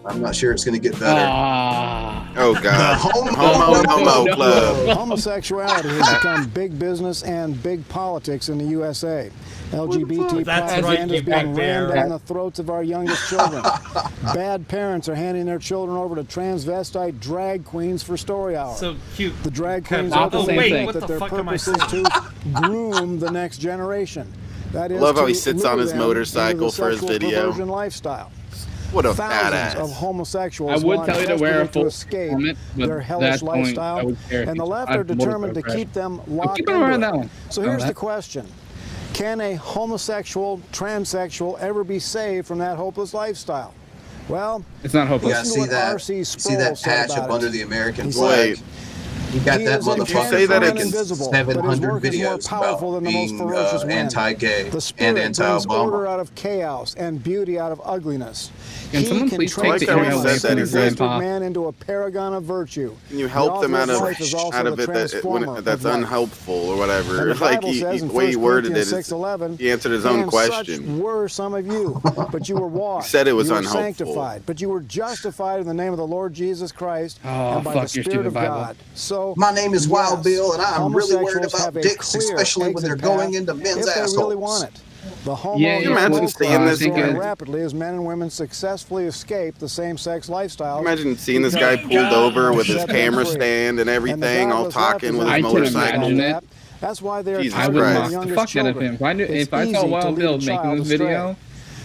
I'm not sure it's going to get better. Oh, God. Homo Club. Homosexuality has become big business and big politics in the USA. LGBT propaganda is being rammed down the throats of our youngest children. Bad parents are handing their children over to transvestite drag queens for story hour. So cute. The drag queens openly admit that their purpose is to groom the next generation. That is, love how he sits on his motorcycle for his video. Lifestyle. What a Thousands of homosexuals I would tell you to wear a full escape helmet, but their hellish lifestyle, and the left are determined to keep them locked into it. So here's the question. Can a homosexual, transsexual ever be saved from that hopeless lifestyle? Well, it's not hopeless. You gotta see that patch up under the American flag. He got that motherfucker say that making 700 videos about being anti-gay and anti-Obama. Order out of chaos and beauty out of ugliness. Can someone please take the internet away from his grandpa? Man into a paragon of virtue. Can you help them out of it that's unhelpful or whatever? Like the way he worded it, he answered his own question. Such were some of you, but you were washed. He said it was unhelpful. Sanctified, but you were justified in the name of the Lord Jesus Christ and by the Spirit of God. So my name is Wild Bill, and I'm really worried about dicks, especially when they're going into men's assholes. They really want it. The homo imagine seeing this guy rapidly as men and women successfully escape the same-sex lifestyle. Imagine seeing this guy pulled over with his camera stand and everything, all talking with his motorcycle. That's why they're I would mock the fuck out of him. If I saw Wild Bill making this video,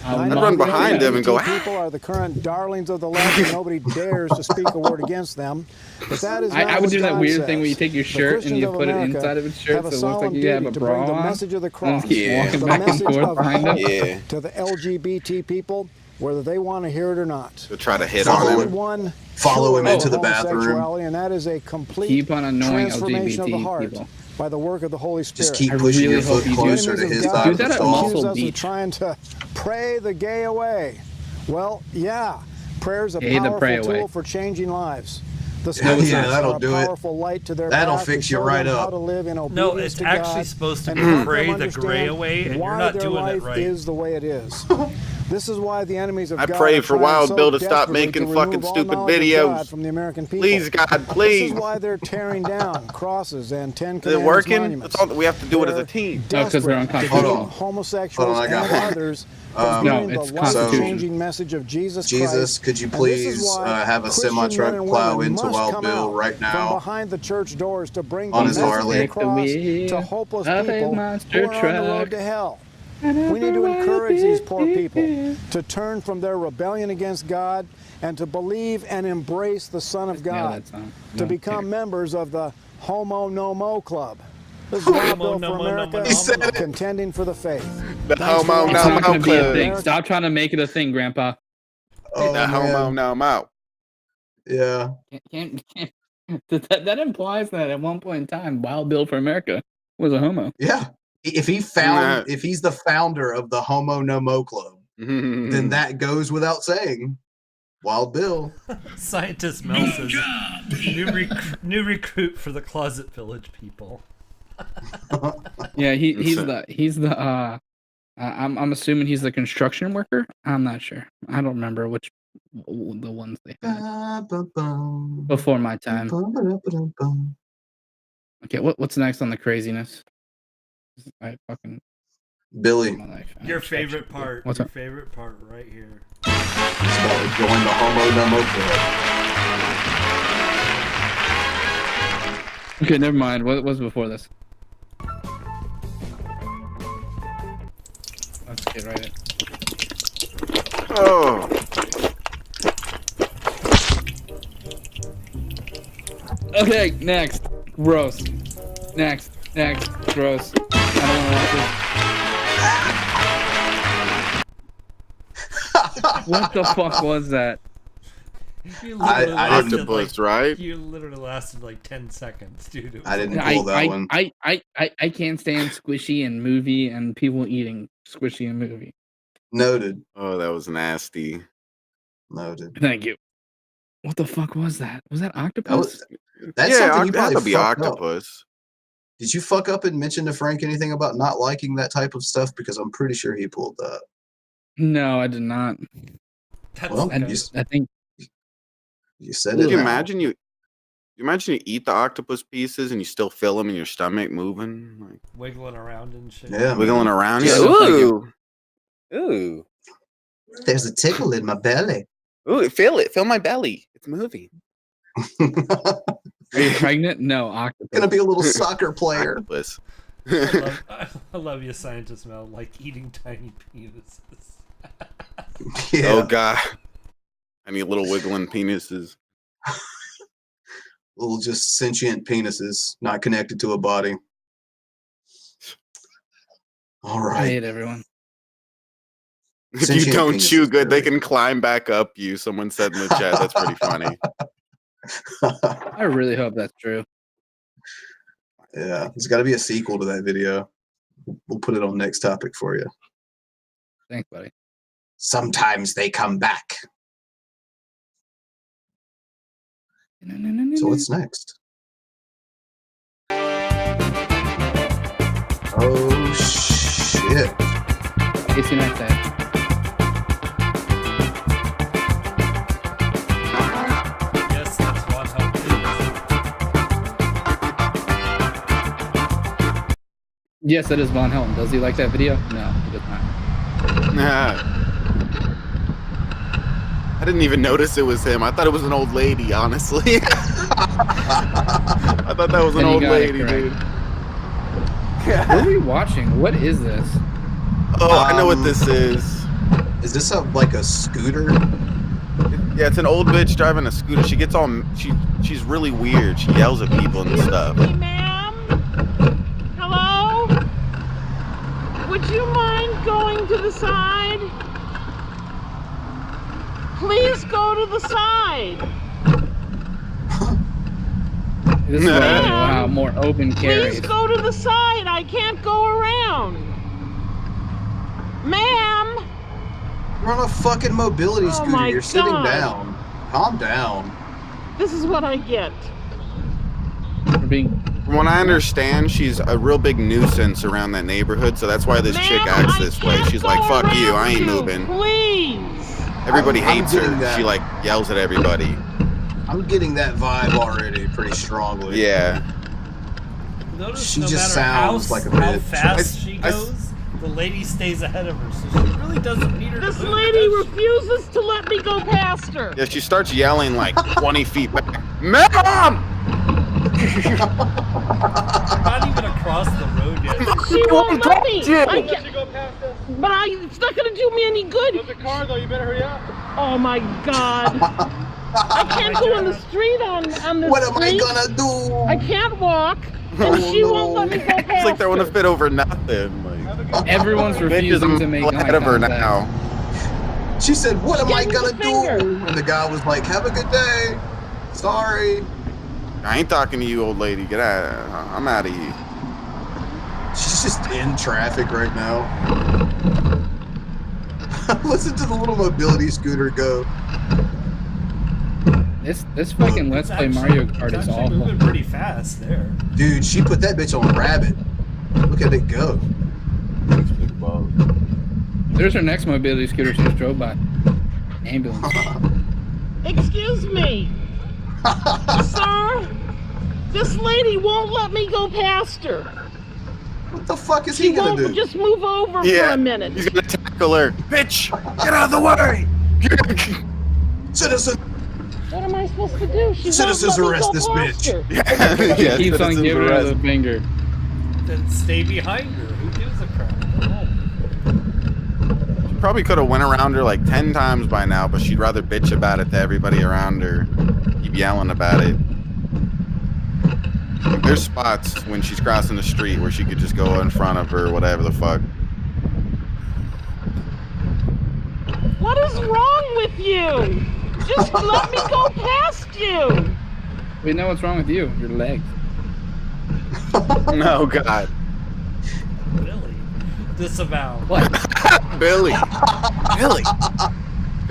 I'd run behind him and go. People are the current darlings of the left, and nobody dares to speak a word against them. But that is not I would do that weird says. thing where you take your shirt and you put it inside of his shirt, so it looks like you have a bra the on. message of the cross, walking back and forth behind him. To the LGBT people, whether they want to hear it or not. To try to hit on him. Follow him into the bathroom. And that is a complete keep on annoying transformation of the heart. People. By the work of the Holy Spirit. Just keep pushing your foot closer to his side of the stall. Trying to pray the gay away. Well, yeah, prayer's a powerful tool for changing lives. That'll do it. Light to their that'll fix you right up. No, it's actually supposed to be pray the gray away, and you're not doing it right. Is the way it is. This is why the enemies of I God pray are for trying Wild so Bill to stop desperately making to fucking remove all stupid knowledge of videos. God from the American people. Please, God, This please. is why they're tearing down crosses and 10 Is it Commandments working? monuments. That's all we have to do it as a team. No, because they're unconstitutional. Homosexuals Hold on, I got and one. others No, from it's the constitutional. life-changing message of Jesus Jesus, Christ. could you And this is please why have a Christian semi-truck men and plow women into must Wild come Bill out right from now behind the church doors to bring on the his message Harley? of the cross to hopeless people who are on the road to hell. We need to encourage these poor people to turn from their rebellion against God and to believe and embrace the Son of God, to become members of the Homo No Mo Club. This is Wild Bill for America, contending for the faith. The Homo It's No not going Mo to be a Club. thing. Stop trying to make it a thing, Grandpa. The Homo No Mo. Yeah. That implies that at one point in time, Wild Bill for America was a homo. Yeah. If he's the founder of the Homo No Mo Club, then that goes without saying. Wild Bill. Scientist Mel says new recruit for the Closet Village people. Yeah, he's the I'm assuming he's the construction worker. I'm not sure. I don't remember which the ones they had before my time. Okay, what's next on the craziness? I fucking Billy. Your favorite part. What's your up? favorite part right here. It's about to join the Homo No Mo Club. Okay, never mind. What was before this? Let's get right in. Oh. Okay, next. Gross. Next. Gross. I don't want to watch this. What the fuck was that? You literally lasted Octopus, right? You literally lasted like 10 seconds, dude. I didn't pull that one. I can't stand squishy and movie and people eating squishy and movie. Noted. Oh, that was nasty. Noted. Thank you. What the fuck was that? Was that octopus? That's something you it had probably to be fucked up. octopus. Did you fuck up and mention to Frank anything about not liking that type of stuff? Because I'm pretty sure he pulled that. No, I did not. Well, I think you said Can it. you now. imagine you eat the octopus pieces and you still feel them in your stomach moving, like Wiggling around and shit. Yeah, wiggling around? Just Ooh, ooh, There's a tickle in my belly. ooh! Feel it. Feel my belly. It's moving. Are you pregnant? No, octopus. Gonna be a little soccer player. Octopus. I love you, Scientist Mel, like eating tiny penises. Yeah. Oh god! I need little wiggling penises. Little just sentient penises, not connected to a body. All I right. hate everyone. If you Sentient don't penises, chew good, they Billy. can climb back up you. Someone said in the chat. That's pretty funny. I really hope that's true. Yeah, there's got to be a sequel to that video. We'll put it on next topic for you. Thanks, buddy. Sometimes they come back. So what's next? Oh shit! Casey Neistat. Yes, that's what helped me. Yes, that is Von Helm. Does he like that video? No, he does not. Nah. I didn't even notice it was him. I thought it was an old lady, honestly. I thought that was an Then you old got it lady, correct. dude. What are we watching? What is this? Oh, I know what this is. Is this like a scooter? Yeah, it's an old bitch driving a scooter. She gets all she's really weird. She yells at people and stuff. Ma'am? Hello? Would you mind going to the side? Please go to the side. This is why we allow more open carries. Please go to the side. I can't go around. Ma'am? You're on a fucking mobility scooter. my You're sitting God. down. Calm down. This is what I get. We're being. From what I understand, she's a real big nuisance around that neighborhood, so that's why this chick acts this way. She's like, fuck you, I ain't moving. Please. Everybody hates her. She like yells at everybody. I'm getting that vibe already pretty strongly. Yeah. Notice She no just matter sounds like a how bitch. fast she goes, the lady stays ahead of her, so she really doesn't need her This to move, lady does she? refuses to let me go past her. Yeah, she starts yelling like 20 feet back. Mom! Not even across the road yet. She won't let me. I can't. But it's not going to do me any good. There's a car though. You better hurry up. Oh my God. I can't go in the street on the What am I street. gonna do? I can't walk, and she won't let me go past It's like they want to her. fit over nothing. Like, Everyone's refusing to make ahead of her now. She said, "What am I Give me gonna the do?" finger. And the guy was like, "Have a good day. Sorry." I ain't talking to you, old lady. Get out. I'm out of here. She's just in traffic right now. Listen to the little mobility scooter go. This fucking Let's Play Mario Kart is awful. Moving pretty fast there. Dude, she put that bitch on rabbit. Look at it go. There's her next mobility scooter she just drove by. Ambulance. Excuse me, sir. This lady won't let me go past her. What the fuck is She he gonna won't do? just move over for a minute. He's gonna tackle her. Bitch, get out of the way! Citizen. What am I supposed to do? She Citizens won't let arrest me this go past bitch. her. Yeah, Keeps on citizens giving her arrest. the finger. Then stay behind her. Who gives a crap? Probably could have went around her like 10 times by now, but she'd rather bitch about it to everybody around her. Keep yelling about it. Like, there's spots when she's crossing the street where she could just go in front of her, whatever the fuck. What is wrong with you? Just let me go past you. We know what's wrong with you. Your legs. No, God. Billy. Disavow. What? Billy. Billy.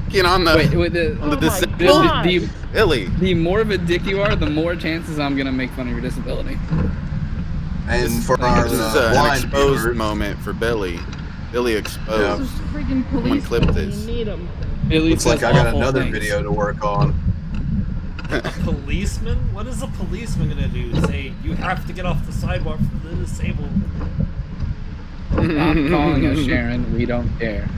Get on the, Wait, on the Oh my disability. God. Billy. The more of a dick you are, the more chances I'm gonna make fun of your disability. And for our This is an blind exposed viewers, moment for Billy. Billy exposed. This is freaking Someone police clipped when this. you need 'em. Billy looks like says I got awful another things. video to work on. A policeman? What is a policeman gonna do? Say you have to get off the sidewalk for the disabled. Stop calling us Sharon. We don't care.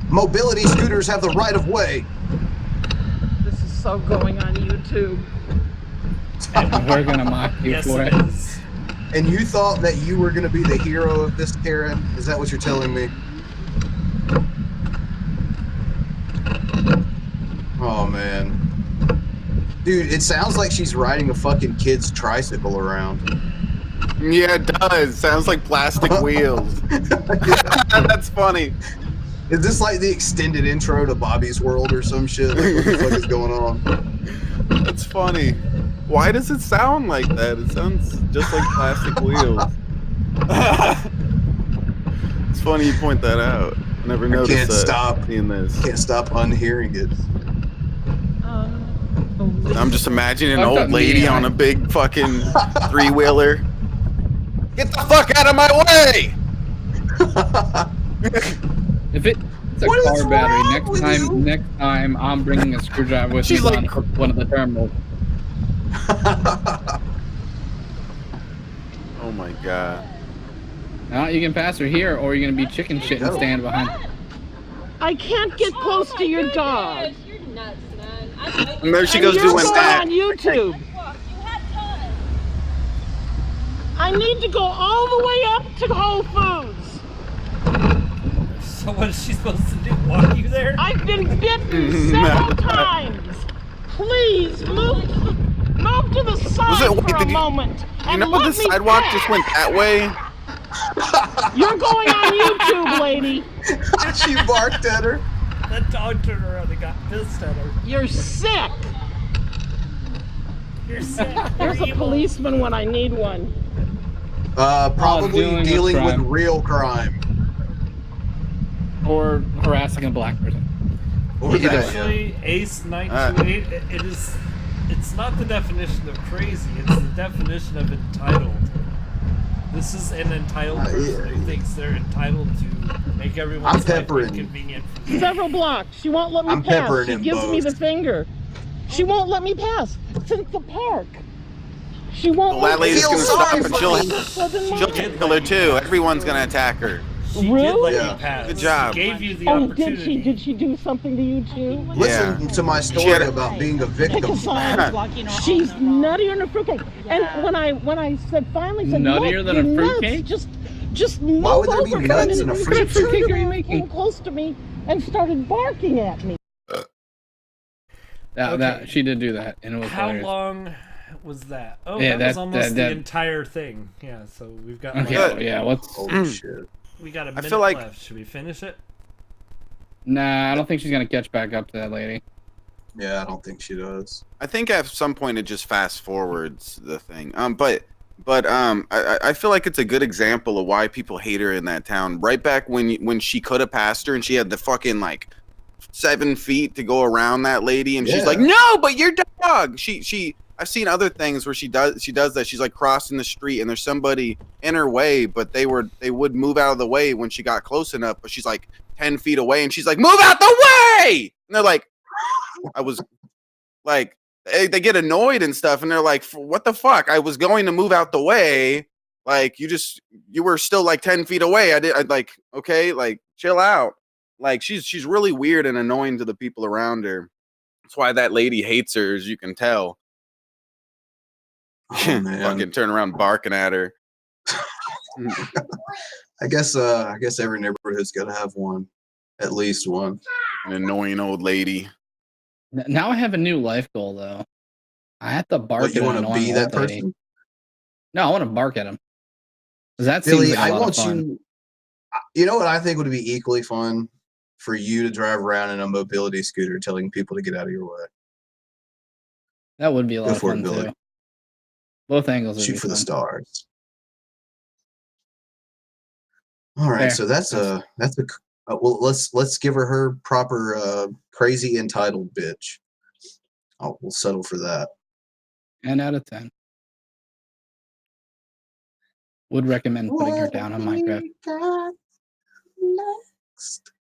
Mobility scooters have the right of way. This is so going on YouTube. And we're gonna mock you Yes, for it it. is. And you thought that you were going to be the hero of this, Karen? Is that what you're telling me? Oh, man. Dude, it sounds like she's riding a fucking kid's tricycle around. Yeah, it does. Sounds like plastic wheels. That's funny. Is this like the extended intro to Bobby's World or some shit? Like, what the fuck is going on? That's funny. Why does it sound like that? It sounds just like plastic wheels. It's funny you point that out. I never noticed Can't that. stop. Seeing this. Can't stop unhearing it. I'm just imagining an Fucked old up lady neon. on a big fucking three-wheeler. Get the fuck out of my way! If it's a What is car battery, wrong next with time, you? next time I'm bringing a screwdriver with me She's on like- one of the terminals. Oh my god. Now you can pass her here, or you're gonna be chicken shit and stand behind her. I can't get close to your dog. You're nuts, man. And there she And goes you're doing going that. on YouTube. I need to go all the way up to Whole Foods. So what is she supposed to do? Walk you there? I've been bitten several times. Please move to the side wait, for a did you- moment. You And know let the me sidewalk pass. just went that way? You're going on YouTube, lady. She barked at her. That dog turned around and got pissed at her. You're sick. You're sick. There's a policeman when I need one. Probably dealing with dealing with crime. real crime. Or harassing a black person. Or that, yeah. Actually, Ace 928, It's not the definition of crazy. It's the definition of entitled. This is an entitled person who thinks they're entitled to make everyone's life inconvenient. Several blocks. She won't let me pass. She gives me the finger. She won't let me pass. Since the park. She won't Well, that lady's gonna stop and she'll kill her too. Everyone's gonna attack her. She did let you pass. Good job. She gave you the Oh, opportunity. did she do something to you too? Listen to my story about being a victim. She's nuttier than a fruitcake. And when I said finally said, Nuttier than a "You're nuts, fruitcake? Just move Why would there be over, nuts and in a she fruitcake? turned around, came close to me and started barking at me. That she did do that, and it was How hilarious. long was that? Oh, Yeah, that was almost the that- entire thing. Yeah, so we've got. Okay, yeah. What's Holy shit. We got a minute feel like- left. Should we finish it? Nah, I don't think she's gonna catch back up to that lady. Yeah, I don't think she does. I think at some point it just fast forwards the thing. I feel like it's a good example of why people hate her in that town. Right back when she could have passed her and she had the fucking like 7 feet to go around that lady, and she's like, "No, but your dog." I've seen other things where she does that. She's like crossing the street and there's somebody in her way, but they would move out of the way when she got close enough. But she's like 10 feet away and she's like, "Move out the way!" And they're like, I was like, they get annoyed and stuff, and they're like, "What the fuck? I was going to move out the way. Like you were still like 10 feet away. I'd like, okay, like chill out." Like she's really weird and annoying to the people around her. That's why that lady hates her, as you can tell. Oh, man. Fucking turn around barking at her. I guess every neighborhood's got to have one, at least one. An annoying old lady. Now I have a new life goal though. I have to bark What, you at want an to annoying be that old lady. person? No, I want to bark at him. That Billy, seems like a I lot want of fun. you. You know what I think would be equally fun for you to drive around in a mobility scooter, telling people to get out of your way. That would be a lot Go of for fun it, Billy. too. Both angles would Shoot be for the fun. stars. All right, Fair. so that's a well. Let's give her proper crazy entitled bitch. We'll settle for that. 10 out of 10. Would recommend putting her down on Minecraft. Got next.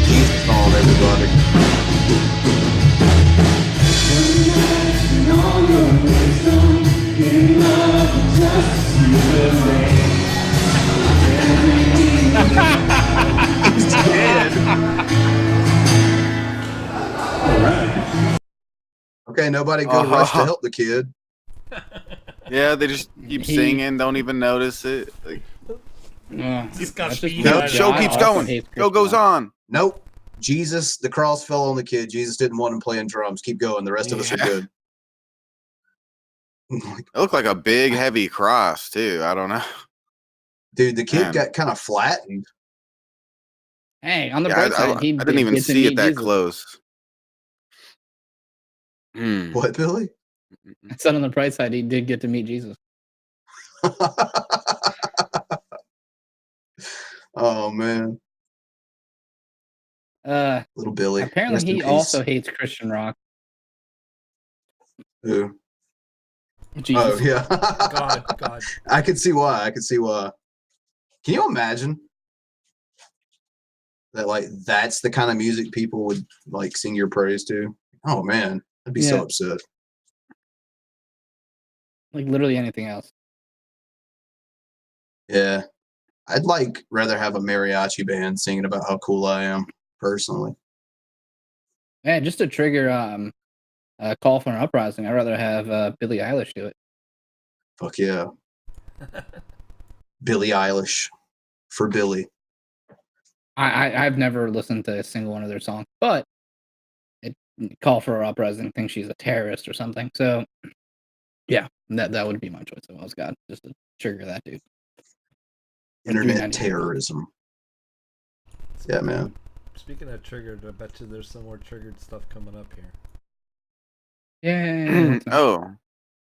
Jesus calling everybody. He's dead. Okay, nobody go rush to help the kid. Yeah, they just keep singing, don't even notice it. Like, Just got That's just beat nope, by show the- keeps I also going. hate Show goes on. Nope. Jesus, the cross fell on the kid. Jesus didn't want him playing drums. Keep going. The rest of us are Yeah. good. It looked like a big, heavy cross too. I don't know. Dude, the kid Man. got kind of flattened. Hey, on the Yeah, bright I side, he didn't even get to see it meet that Jesus. close. Hmm. What, Billy? I said on the bright side, he did get to meet Jesus. Oh man, little Billy. Apparently, Rest in he peace. also hates Christian rock. Who? Jesus. Oh yeah. God. I can see why. Can you imagine that? Like, that's the kind of music people would like sing your praise to. Oh man, I'd be so Yeah. upset. Like literally anything else. Yeah, I'd like rather have a mariachi band singing about how cool I am personally. Yeah, just to trigger a call for an uprising, I'd rather have Billie Eilish do it. Fuck yeah, Billie Eilish for Billy. I've never listened to a single one of their songs, but it call for an uprising thinks she's a terrorist or something. So yeah, that would be my choice if I was God, just to trigger that dude. Internet terrorism. Yeah, man. Speaking of triggered, I bet you there's some more triggered stuff coming up here. Yeah.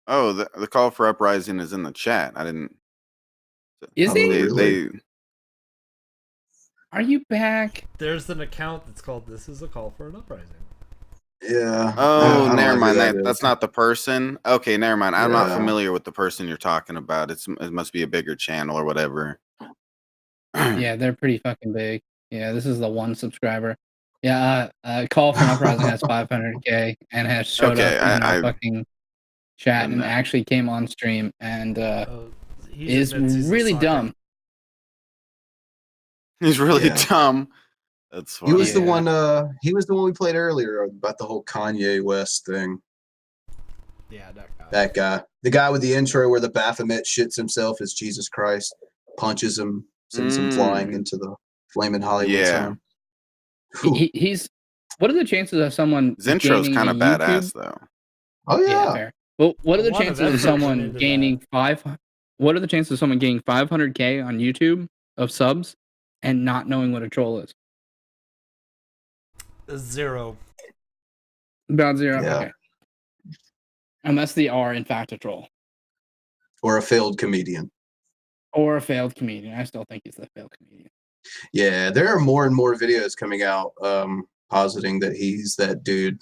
Oh, the call for uprising is in the chat. I didn't. Is Oh, he? really? Are you back? There's an account that's called "This Is a Call for an Uprising." Yeah. Oh, never mind. That's not the person. Okay, never mind. I'm not Yeah. familiar with the person you're talking about. It must be a bigger channel or whatever. Yeah, they're pretty fucking big. Yeah, this is the one subscriber. Yeah, Call for an Uprising has 500K and has showed Okay, up in our I fucking chat and actually came on stream and is he's a really sucker. dumb. He's really Yeah. dumb. That's funny. He was the one. He was the one we played earlier about the whole Kanye West thing. Yeah, that guy. That guy, the guy with the intro where the Baphomet shits himself as Jesus Christ, punches him, sends him flying into the flaming Hollywood sign. He's. What are the chances of someone? His intro's gaining kind a of YouTube? badass, though. Oh yeah. Fair. Well, what are the A lot of chances of effort someone went into gaining What are the chances of someone gaining 500K on YouTube of subs and not knowing what a troll is? 0. About 0. Yeah. Okay. Unless they are in fact a troll Or a failed comedian. or a failed comedian. I still think he's the failed comedian. Yeah, there are more and more videos coming out positing that he's that dude,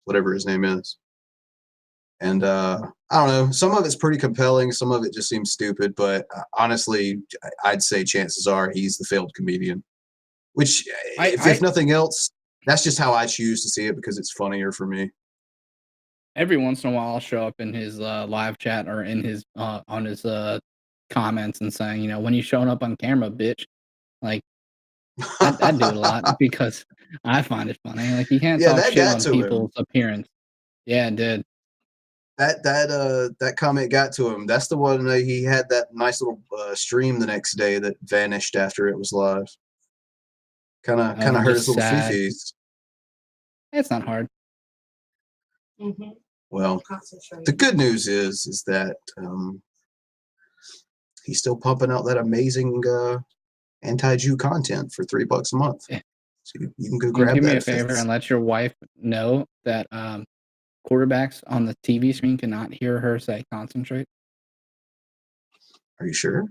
whatever his name is. And I don't know, some of it's pretty compelling, some of it just seems stupid, but honestly, I'd say chances are he's the failed comedian. Which, if nothing else, that's just how I choose to see it because it's funnier for me. Every once in a while, I'll show up in his live chat or in his on his comments and saying, you know, when you showing up on camera, bitch. Like, I do it a lot because I find it funny. Like, you can't talk that shit got on to people's appearance. Yeah, it did. That comment got to him. That's the one he had that nice little stream the next day that vanished after it was live. Kind of hurt his little fifis. It's not hard. Well, the good news is that he's still pumping out that amazing anti-Jew content for $3 a month. Yeah. So you can go Can you grab do that. me a if favor it's- and let your wife know that quarterbacks on the TV screen cannot hear her say concentrate? Are you sure?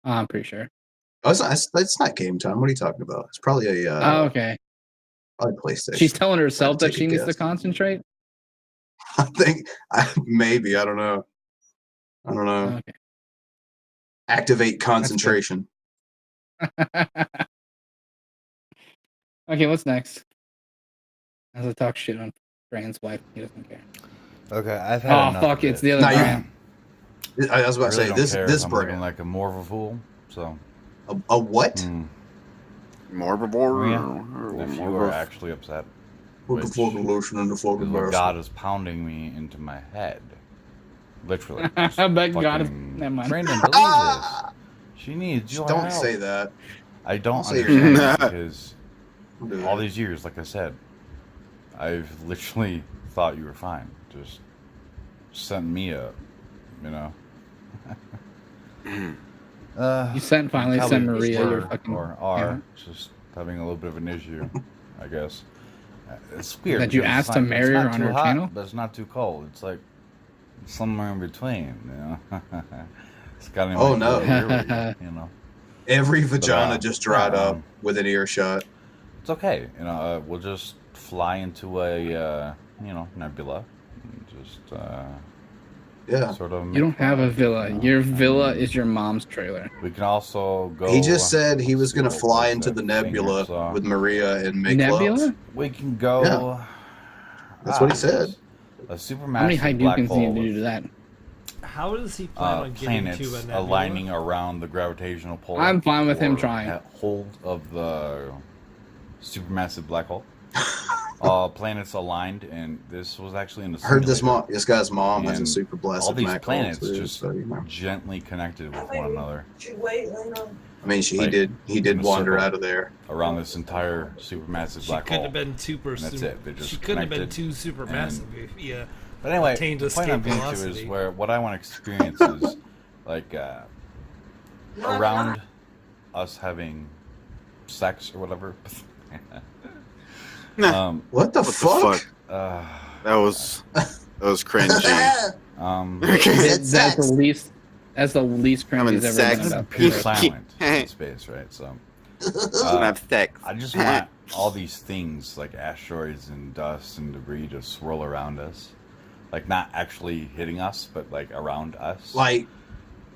I'm pretty sure. Oh, it's not game time. What are you talking about? It's probably a Oh, okay. probably PlayStation. She's telling herself that take a she needs to guess. concentrate? I think maybe. I don't know. Okay. Activate concentration. Okay, what's next? As I talk shit on Brand's wife, he doesn't care. Okay, I've had enough fuck, of it's it. the other Brand. I was about to really say don't care this if I'm brand. looking like more of a fool. So a what? More of a board. If you are actually upset, Put the fucking lotion in the fucking because what basket. God is pounding me into my head, literally. I bet God is. fucking, Never mind. Brandon, believe this. She needs your Don't help. say that. I don't Don't say understand that. because Don't do all that. these years, like I said, I've literally thought you were fine. Just sent me up, you know. You finally Kelly sent Maria your were, fucking. or are yeah. just having a little bit of an issue, I guess. It's weird. That you because asked it's to not- marry it's her not on too her hot, channel? but it's not too cold. It's like somewhere in between, you know. It's got me Oh, like no. really, you know. Every vagina But, just dried up with an earshot. It's okay, you know. We'll just fly into a nebula, and just Yeah. sort of. You don't have a villa. Your villa is your mom's trailer. We can also go. He just said he was going to what fly was into that the thing you nebula saw? with Maria and make Nebula? love. We can go. Yeah. That's what he said. A supermassive How many black Hadoukens hole need to with do to that? How does he plan on getting planets to a nebula? aligning around the gravitational pull. I'm fine with him or trying. at hold of the supermassive black hole. Planets aligned, and this was actually in the. I heard simulator. this guy's mom has a And super blast all of these Mac planets too, just so, you know. gently connected with one another. I mean, he Like, did in a wander circle out of there. around this entire supermassive She black couldn't hole. have been super. And that's it. They're just She couldn't have been connected, too super massive and- if he But anyway, attained the point I'm escape getting to velocity. is where what I want to experience is like around us having sex or whatever. What the fuck? That was cringy. That's the least. That's the least cringe he's ever done about Pure this. silent in space, right? So Have sex. I just want all these things like asteroids and dust and debris to swirl around us, like not actually hitting us, but like around us, Like,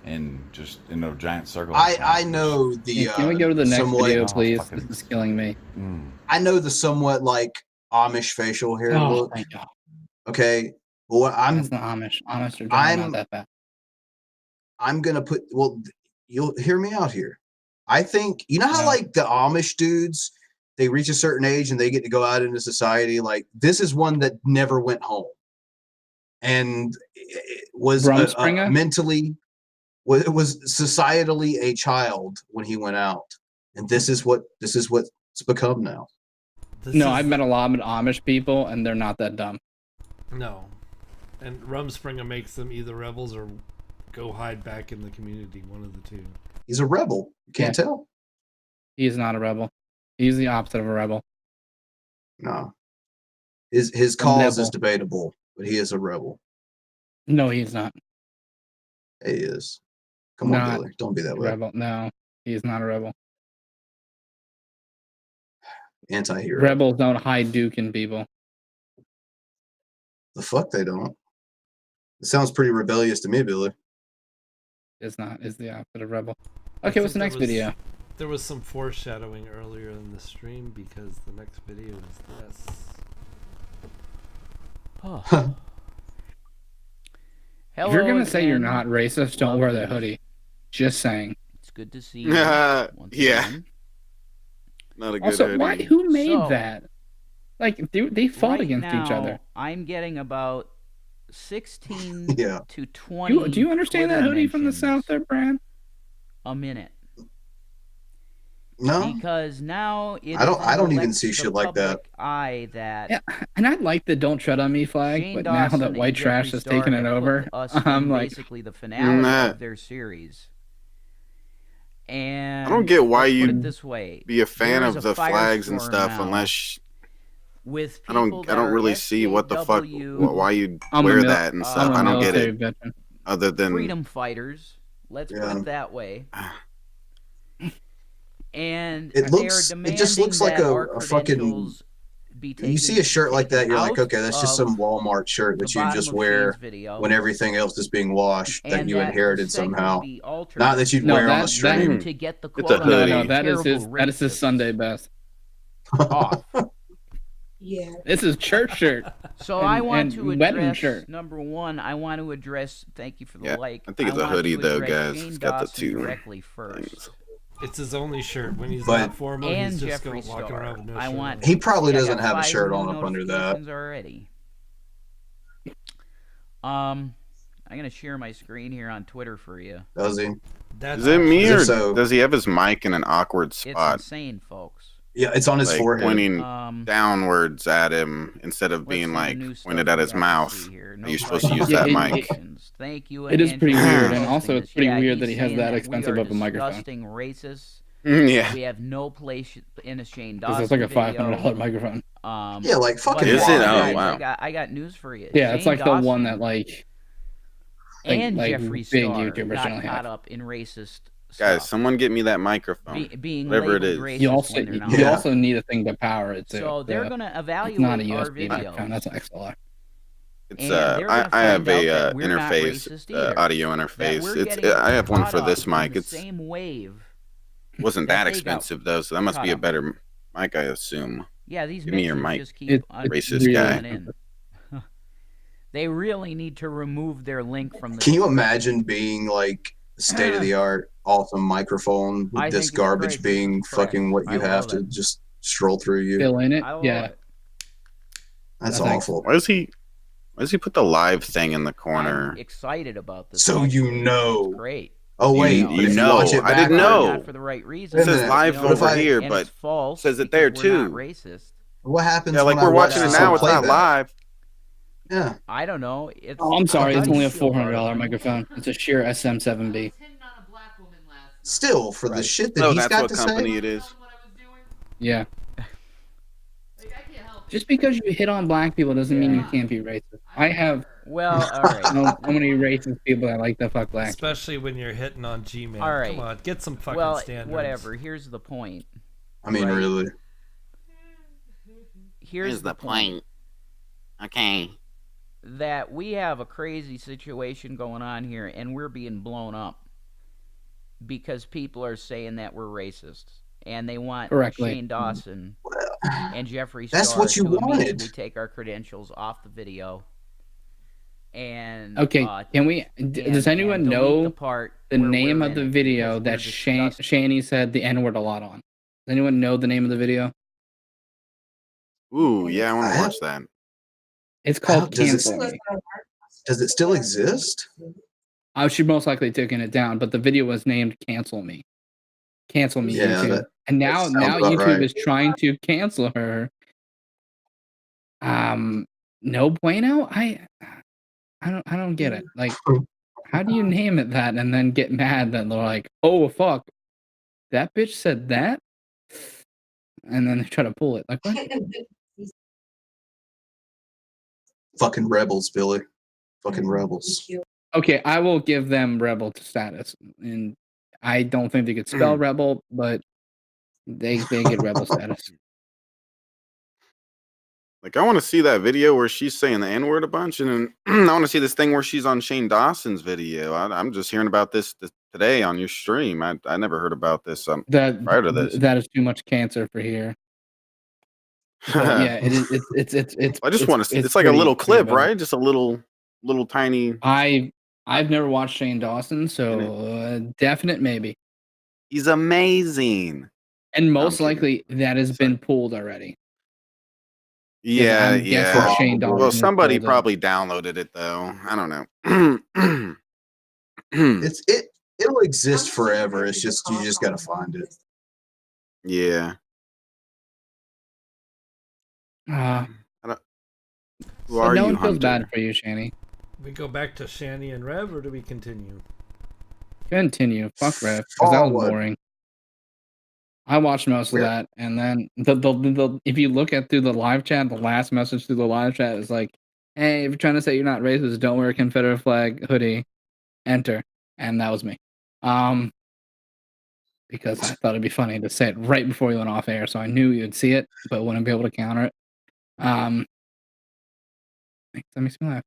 and just in a giant circle. I know the. Can we go to the next somewhat, video, please? This is killing me. I know the somewhat like Amish facial hair Oh, look. thank God. Okay, well, That's not Amish. Amish are definitely not that bad. I'm gonna put. Well, you'll hear me out here. I think you know how like the Amish dudes, they reach a certain age and they get to go out into society. Like this is one that never went home, and it was mentally, it was societally a child when he went out, and this is what's become now. I've met a lot of Amish people, and they're not that dumb. No, and Rumspringa makes them either rebels or go hide back in the community. One of the two. He's a rebel. You can't tell. He is not a rebel. He's the opposite of a rebel. No. His cause is debatable, but he is a rebel. No, he's not. He is. Come on, Billy. Don't be that way. Rebel. No, he is not a rebel. Anti-hero. Rebels don't hide Duking people. The fuck they don't. It sounds pretty rebellious to me, Billy. It's not. It's the opposite of rebel. Okay, what's the next video? There was some foreshadowing earlier in the stream because the next video is this. Oh. If you're gonna say you're not racist, don't wear that hoodie. Just saying. It's good to see you. Yeah. Again. Not a good also, hoodie. who made that? Like they fought against each now, other. I'm getting about 16 to 20. Do you understand that hoodie from the South there, Brad? A minute. No. Because now I don't even see shit like that. Yeah, and I like the "Don't Tread on Me" flag, Shane but Dawson now that white trash has taken it over, I'm like basically the finale of their series. And I don't get why you be a fan of the flags and stuff unless I don't really see what the fuck why you wear that and stuff. I don't get it. Veteran. Other than freedom fighters, let's put it that way. And it just looks like a fucking. You see a shirt like that, you're like, okay, that's just some Walmart shirt that you just wear when everything else is being washed that you inherited somehow. Not that you'd wear on the stream. To get the it's a hoodie. No, that is his Sunday best. Yeah. This is church shirt. So I want to address number one. I want to address. Thank you for the like. I think it's a hoodie though, guys. It's got the two directly first. things. It's his only shirt. When he's not formal, he's just walking around with no shirt. He probably doesn't have a shirt on up under that. Already. I'm gonna share my screen here on Twitter for you. Does he? Is it me or does he have his mic in an awkward spot? It's insane, folks. Yeah, it's on his forehead. Pointing downwards at him instead of being like pointed at his mouth. You're supposed to use that mic. Thank you. It is pretty weird, and also it's pretty weird that he has that expensive of a microphone. Disgusting racists. Yeah. We have no place in a Shane Dawson. It's like a $500 microphone. Yeah, like fucking. Is it? Oh wow. I got news for you. Yeah, it's like the one that like and Jeffree Star YouTubers got caught up in racist. Guys, someone get me that microphone. Whatever it is. You also need a thing to power it too. So they're going to evaluate it's not a our USB video. microphone. That's an XLR. It's I have a interface, audio interface. I have one for this mic. It's same wave. Wasn't that expensive though, so that must be a better mic, I assume. Yeah, these give me your mic, just keep racist guy. They really need to remove their link from the. Can you imagine being like state of the art, awesome microphone with this garbage being fucking what you have to just stroll through you? Fill in it, yeah. That's awful. Why does he put the live thing in the corner? I'm excited about this. So you know. It's great. Oh wait, you know. I didn't know. Not for the right reason. It says live over here, but it says it there too. Racist. What happens? Yeah, like we're watching it now. It's not live. Yeah. I don't know. I'm sorry. It's only a $400 microphone. It's a Shure SM7B. Still, for the shit that he's got to say. That's what company it is. Yeah. Just because you hit on black people doesn't mean you can't be racist. I have Well, all right. So many racist people that like to fuck black. Especially when you're hitting on G-Man. All right. Come on, get some fucking Well, standards. whatever. Here's the point. I mean, really. Here's the point. Okay. That we have a crazy situation going on here, and we're being blown up because people are saying that we're racists, and they want Shane Dawson and Jeffree Star That's what you to wanted. immediately take our credentials off the video. And Okay, can we? Does anyone know the name of the video that Shani said the N-word a lot on? Does anyone know the name of the video? Ooh, yeah, I want to watch that. It's called Cancel Me. Does it still exist? I should most likely taken it down, but the video was named Cancel Me. Cancel Me YouTube. And now YouTube is trying to cancel her. No bueno? I don't get it. Like, how do you name it that and then get mad that they're like, oh fuck, that bitch said that? And then they try to pull it. Like, what? Fucking rebels, Billy. Fucking rebels. Okay, I will give them rebel status. And I don't think they could spell rebel, but they get rebel status. Like, I want to see that video where she's saying the N-word a bunch, and then I want to see this thing where she's on Shane Dawson's video. I'm just hearing about this today on your stream. I never heard about this prior to this. That is too much cancer for here. So, yeah, it's. I just want to see. It's like a little clip, right? Just a little tiny. I've never watched Shane Dawson, so definite maybe. He's amazing, and most likely that has been pulled already. Yeah. Shane Dawson Well, somebody probably downloaded it though. I don't know. It'll exist forever. It's just you just gotta find it. Yeah. So Who are no you, one feels Hunter? bad for you, Shani. We go back to Shani and Rev, or do we continue? Continue. Fuck Rev, because that was boring. I watched most of that, and then if you look at through the live chat, the last message through the live chat is like, "Hey, if you're trying to say you're not racist, don't wear a Confederate flag hoodie. Enter." And that was me. Because I thought it'd be funny to say it right before you went off air, so I knew you'd see it, but wouldn't be able to counter it. That makes me laugh.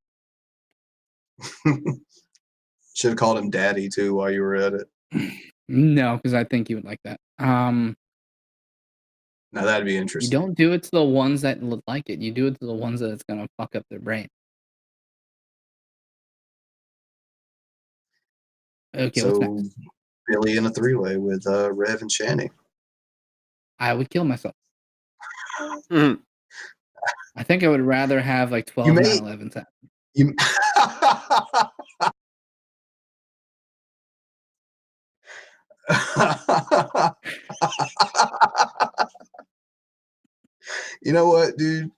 Should have called him Daddy too while you were at it. No, because I think you would like that. Now that'd be interesting. You don't do it to the ones that like it. You do it to the ones that it's gonna fuck up their brain. Okay, what's So next? Billy in a three-way with Rev and Shani. I would kill myself. I think I would rather have like 12 9/11s happen. You know what, dude?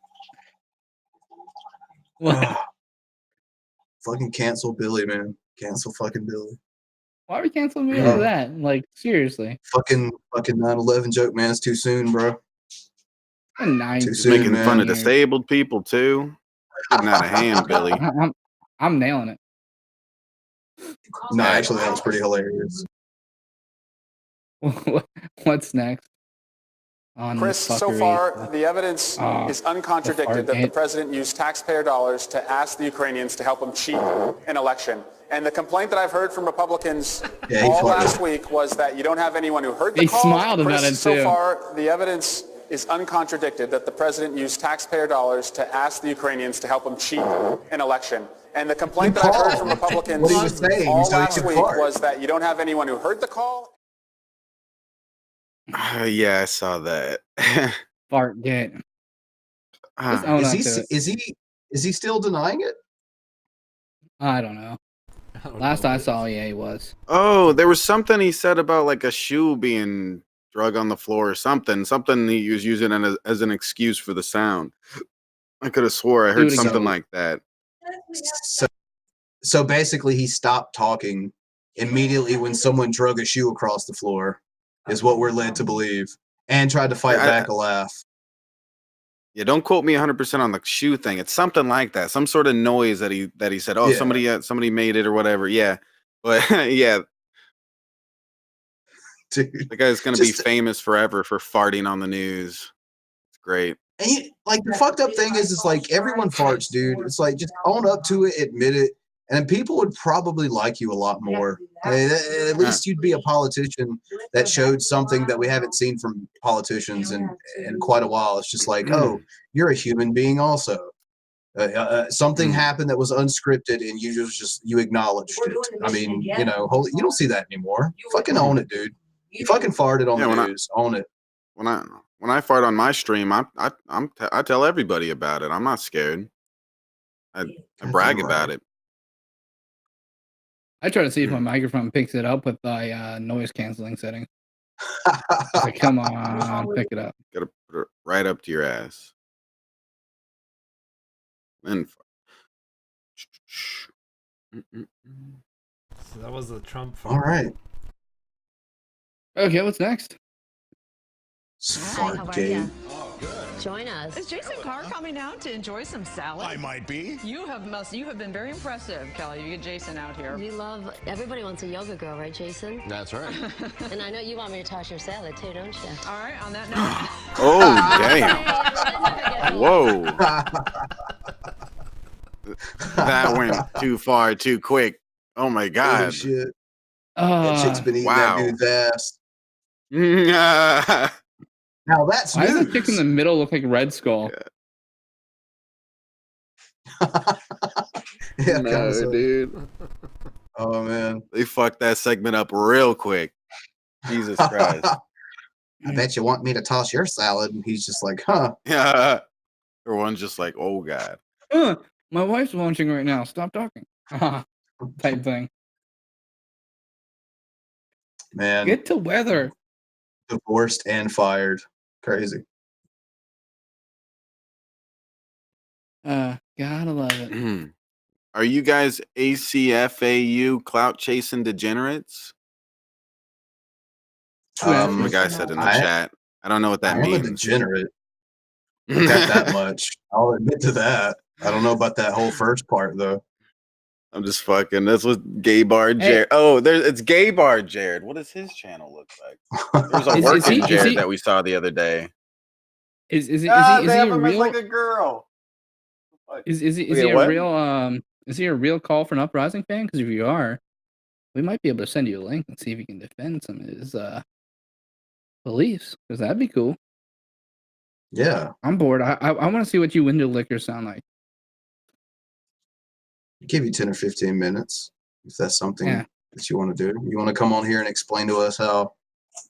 What? Fucking cancel Billy, man. Cancel fucking Billy. Why are we canceling me over that? Like, seriously. Fucking 9/11 joke, man. It's too soon, bro. Too soon, making fun of disabled people too. Getting out of hand, Billy. I'm nailing it. No, actually, that was pretty hilarious. What's next? Chris, so far, the evidence is uncontradicted that the president used taxpayer dollars to ask the Ukrainians to help him cheat an election. And the complaint that I've heard from Republicans all last week was that you don't have anyone who heard the call. He smiled about it, So too. far, the evidence is uncontradicted that the president used taxpayer dollars to ask the Ukrainians to help him cheat an election. And the complaint that I've heard from Republicans all last week was that you don't have anyone who heard the call. Yeah, I saw that. Fart gate. Is he still denying it? I don't know. Last I saw, yeah, he was. Oh, there was something he said about like a shoe being drug on the floor or something. Something he was using as an excuse for the sound. I could have swore I heard something like that. So basically, he stopped talking immediately when someone drug a shoe across the floor, is what we're led to believe, and tried to fight back a laugh. Yeah, don't quote me 100% on the shoe thing. It's something like that. Some sort of noise that he said, "Oh, somebody made it or whatever." Yeah. But yeah. Dude, the guy's going to be famous forever for farting on the news. It's great. And like the fucked up thing is like everyone farts, dude. It's like just own up to it, admit it, and people would probably like you a lot more. I mean, at least you'd be a politician that showed something that we haven't seen from politicians in quite a while. It's just like, oh, you're a human being also. Something happened that was unscripted, and you you acknowledged it. I mean, you don't see that anymore. Fucking own it, dude. You fucking farted on the news. Own it. When I fart on my stream, I tell everybody about it. I'm not scared. I brag about it. I try to see if my microphone picks it up with the noise canceling setting. Like, come on, pick it up. Gotta put it right up to your ass. Then. So that was the Trump fart. All right. Okay, what's next? Hi, how are you? Oh, good. Join us. Is Jason Carr coming out to enjoy some salad? I might be. You have been very impressive, Kelly. You get Jason out here. Everybody wants a yoga girl, right, Jason? That's right. And I know you want me to toss your salad too, don't you? All right, on that note. Oh, damn. Whoa. That went too far, too quick. Oh, my God. Holy shit. That chick's been eating that dude's ass. Now that's why does the chick in the middle look like Red Skull? Yeah, no, dude. Oh man, they fucked that segment up real quick. Jesus Christ! I bet you want me to toss your salad, and he's just like, huh? Yeah. Or one's just like, oh God. My wife's watching right now. Stop talking. Type thing. Man, get to weather. Divorced and fired. Crazy. Gotta love it. Are you guys ACFAU clout chasing degenerates? The guy said in the chat. I don't know what that means. I'm a degenerate. I got that much. I'll admit to that. I don't know about that whole first part though. I'm just fucking. That's what Gay Bar Jared. Oh, it's Gay Bar Jared. What does his channel look like? There's a working Jared that we saw the other day. Is he a real? Like a girl. Is he a real? Is he a real Call for an Uprising fan? Because if you are, we might be able to send you a link and see if you can defend some of his beliefs. Because that'd be cool. Yeah, I'm bored. I want to see what you window lickers sound like. Give you 10 or 15 minutes if that's something that you want to do. You want to come on here and explain to us how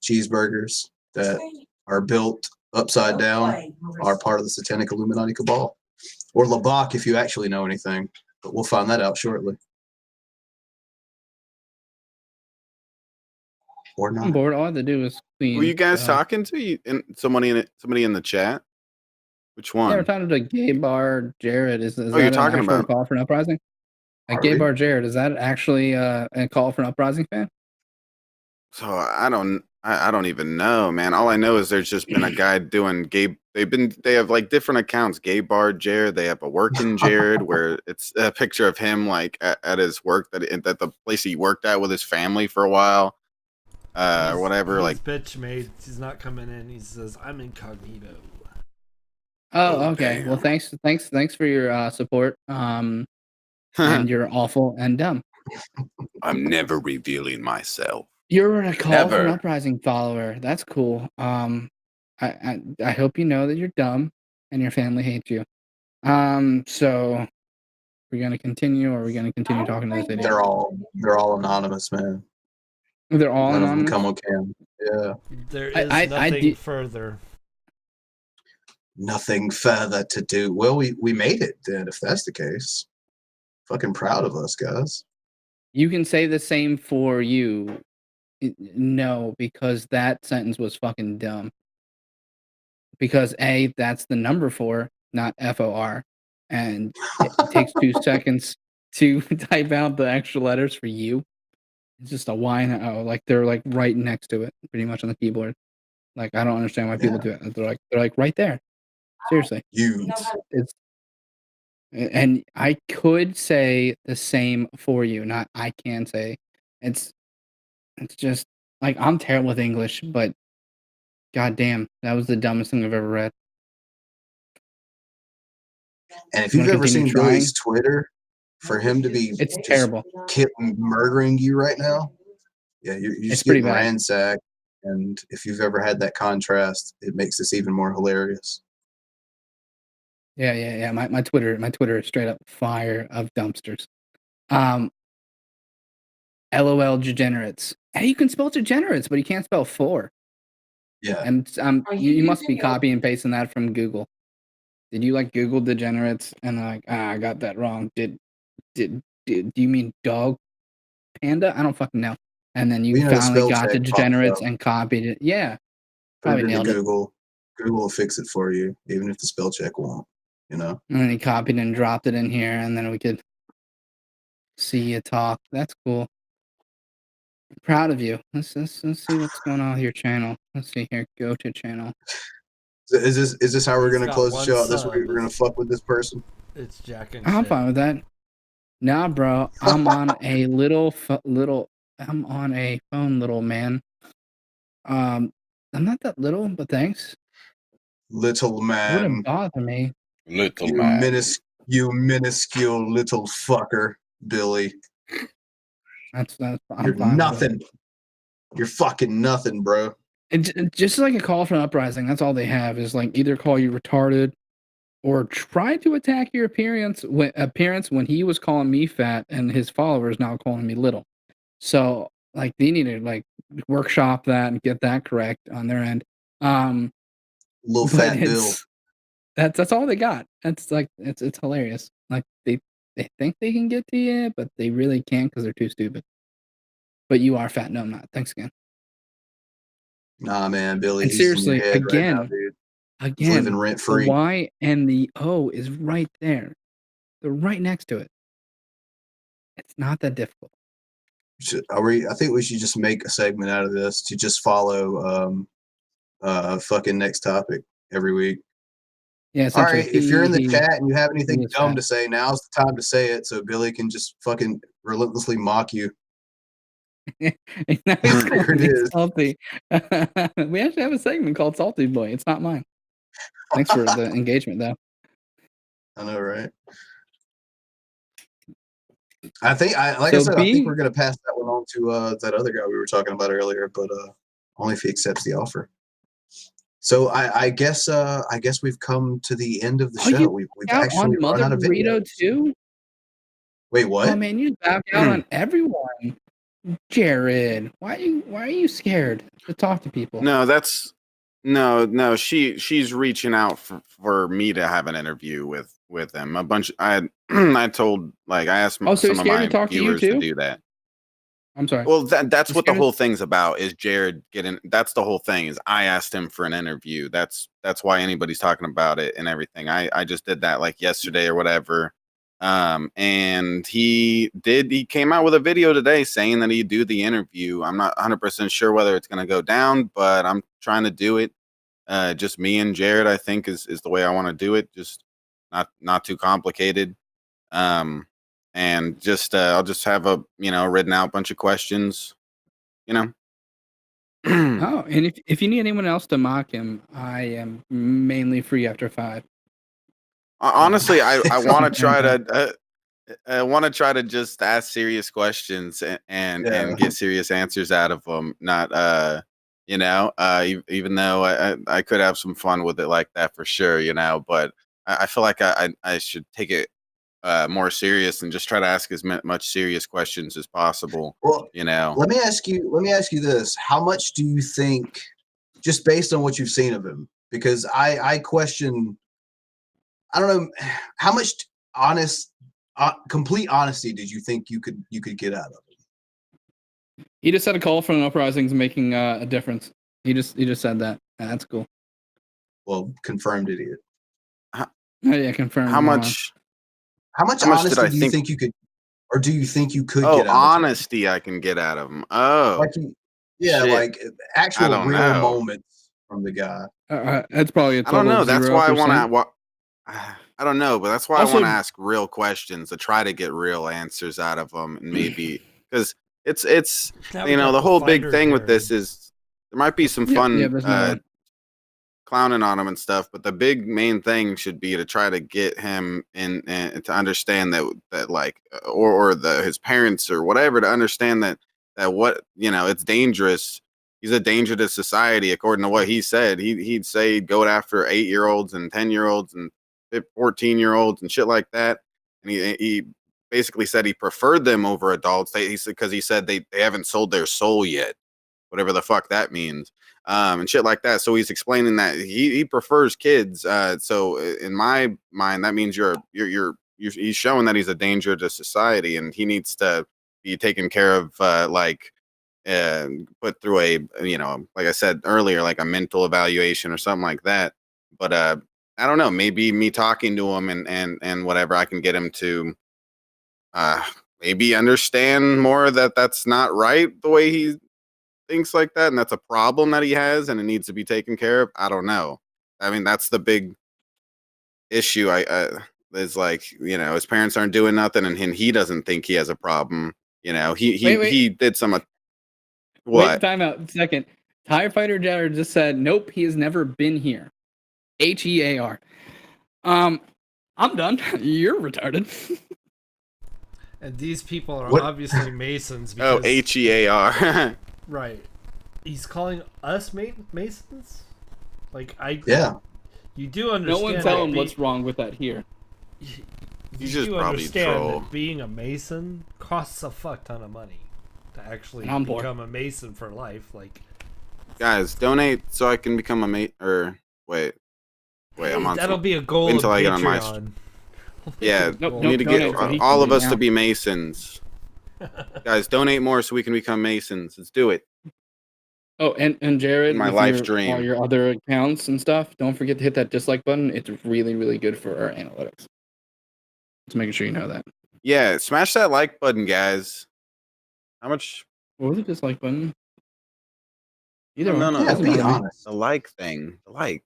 cheeseburgers that are built upside down are part of the Satanic Illuminati cabal, or Labak if you actually know anything. But we'll find that out shortly. Or not. I'm bored. All I have to do is clean. Were you guys talking to somebody in the chat? Which one? Yeah, we're talking to Gay Bar Jared. Is that you're talking about Call for an Uprising? Gay Bar Jared, is that actually a Call for an Uprising fan? So I don't even know, man. All I know is there's just been a guy doing gay. They have like different accounts. Gay Bar Jared. They have a working Jared where it's a picture of him like at his work at the place he worked at with his family for a while, or whatever. His like bitch made. He's not coming in. He says I'm incognito. Oh, okay. Well, thanks for your support. And you're awful and dumb. I'm never revealing myself. You're a Call for an Uprising follower. That's cool. I hope you know that you're dumb and your family hates you. So we're gonna continue, or are we gonna continue talking to this idiot? They're all anonymous, man. They're all None anonymous. of them come on cam. Yeah. There is nothing further. Nothing further to do. Well, we made it then, if that's the case. Fucking proud of us, guys. You can say the same for you. No, because that sentence was fucking dumb. Because A, that's the number 4, not FOR. And it takes 2 seconds to type out the extra letters for you. It's just a Y and an O. Like they're like right next to it, pretty much on the keyboard. Like I don't understand why people do it. They're like right there. Seriously. It's and I could say the same for you, not I can say. It's just like I'm terrible with English, but goddamn, that was the dumbest thing I've ever read. And if you've ever seen Billy's Twitter, for him to be it's terrible, murdering you right now, yeah, you're just getting ransacked. And if you've ever had that contrast, it makes this even more hilarious. Yeah. My Twitter is straight up fire of dumpsters. LOL degenerates. Hey, you can spell degenerates, but you can't spell for. Yeah. And you must be copy and pasting that from Google. Did you like Google degenerates and like I got that wrong? Did do you mean dog panda? I don't fucking know. And then you finally got the degenerates and copied it. Yeah. Probably nailed it. Google will fix it for you, even if the spell check won't, you know. And then he copied and dropped it in here, and then we could see you talk. That's cool. Proud of you. Let's see what's going on with your channel. Let's see here. Go to channel. Is this how we're gonna close the show out this week? We're gonna fuck with this person. It's Jack and I'm fine with that. Nah, bro. I'm on a I'm on a phone, little man. I'm not that little, but thanks. Little man. Wouldn't bother me. Little you man. You minuscule little fucker, Billy. You're nothing. You're fucking nothing, bro. Just like a call for an uprising, that's all they have is like either call you retarded or try to attack your appearance when he was calling me fat and his followers now calling me little. So like they need to like workshop that and get that correct on their end. Little fat Bill. That's all they got. That's like it's hilarious. Like they think they can get to you, but they really can't because they're too stupid. But you are fat. No, I'm not. Thanks again. Nah, man, Billy. And seriously, again, right now, dude. He's living rent free. The Y and the O is right there. They're right next to it. It's not that difficult. I think we should just make a segment out of this to just follow fucking next topic every week. Yeah. All right. If you're in the chat and you have anything dumb to say, now's the time to say it so Billy can just fucking relentlessly mock you. Here it is. Salty. We actually have a segment called Salty Boy. It's not mine. Thanks for the engagement, though. I know, right? I think I think we're gonna pass that one on to that other guy we were talking about earlier, but only if he accepts the offer. So I guess we've come to the end of the show. We've actually run out of videos too. Wait, what? Oh man, you back out on everyone. Jared, why are you scared to talk to people? No, no. She's reaching out for me to have an interview with him. I told I asked some of my viewers to do that. I'm sorry. Well, that's what the whole thing's about. Is Jared getting? That's the whole thing. Is I asked him for an interview. That's why anybody's talking about it and everything. I just did that like yesterday or whatever. And he came out with a video today saying that he'd do the interview. I'm not 100% sure whether it's going to go down, but I'm trying to do it. Just me and Jared, I think is the way I want to do it. Just not too complicated. And just, I'll just have written out bunch of questions, Oh, and if you need anyone else to mock him, I am mainly free after 5. Honestly, I want to try to just ask serious questions and get serious answers out of them. Not, even though I could have some fun with it like that for sure, but I feel like I should take it more serious and just try to ask as much serious questions as possible. Well, let me ask you this: how much do you think, just based on what you've seen of him? Because I question. I don't know how much complete honesty did you think you could get out of him? He just said a call for an uprising is making a difference. He just said that. That's cool. Well, confirmed idiot. Yeah, confirmed. How much honesty do you think you could, or do you think you could get out of him? Honesty I can get out of him. Oh, like actual real moments from the guy. That's probably a total I don't know. That's why I 0%. want to. I don't know, but that's why Also- I want to ask real questions to try to get real answers out of them, and maybe because it's Now you we know got the the whole big fighter thing with Jared. this is there might be some Yeah, fun there's no one. clowning on him and stuff, but the big main thing should be to try to get him in and to understand that like or his parents or whatever to understand that what it's dangerous. He's a danger to society, according to what he said. He'd say he'd go after 8-year-olds and 10-year-olds and 14-year-olds and shit like that. And he basically said he preferred them over adults. He said because he said they haven't sold their soul yet, whatever the fuck that means, and shit like that. So he's explaining that he prefers kids. So in my mind, that means he's showing that he's a danger to society, and he needs to be taken care of, and put through a like I said earlier, like a mental evaluation or something like that. But I don't know, maybe me talking to him and whatever, I can get him to maybe understand more that that's not right the way he thinks like that, and that's a problem that he has and it needs to be taken care of. I don't know. I mean, that's the big issue. Is like, his parents aren't doing nothing and he doesn't think he has a problem. He did some what? Wait, time out. Second. TIE Fighter Jared just said, nope, he has never been here. HEAR. I'm done. You're retarded. And these people are What? obviously Masons. Oh, Because, HEAR. right. He's calling us Masons? Like, Yeah. You do understand. No one tell him what's wrong with that here. He's You just do probably understand troll. that being a Mason costs a fuck ton of money to actually I'm poor. become a Mason for life. Like, Guys, donate so I can become a mate. Or wait, I'm on. that'll be a goal until of I get on my. Patreon. Yeah, Nope, we need to get donate so he can all of be us now. to be Masons. Guys, donate more so we can become Masons. Let's do it. Oh, and Jared, My with life dream. all your other accounts and stuff, don't forget to hit that dislike button. It's really, really good for our analytics. Just making sure you know that. Yeah, smash that like button, guys. How much? What was the dislike button? Either No, one. no, Yeah, Doesn't be matter. honest. the like thing. The like.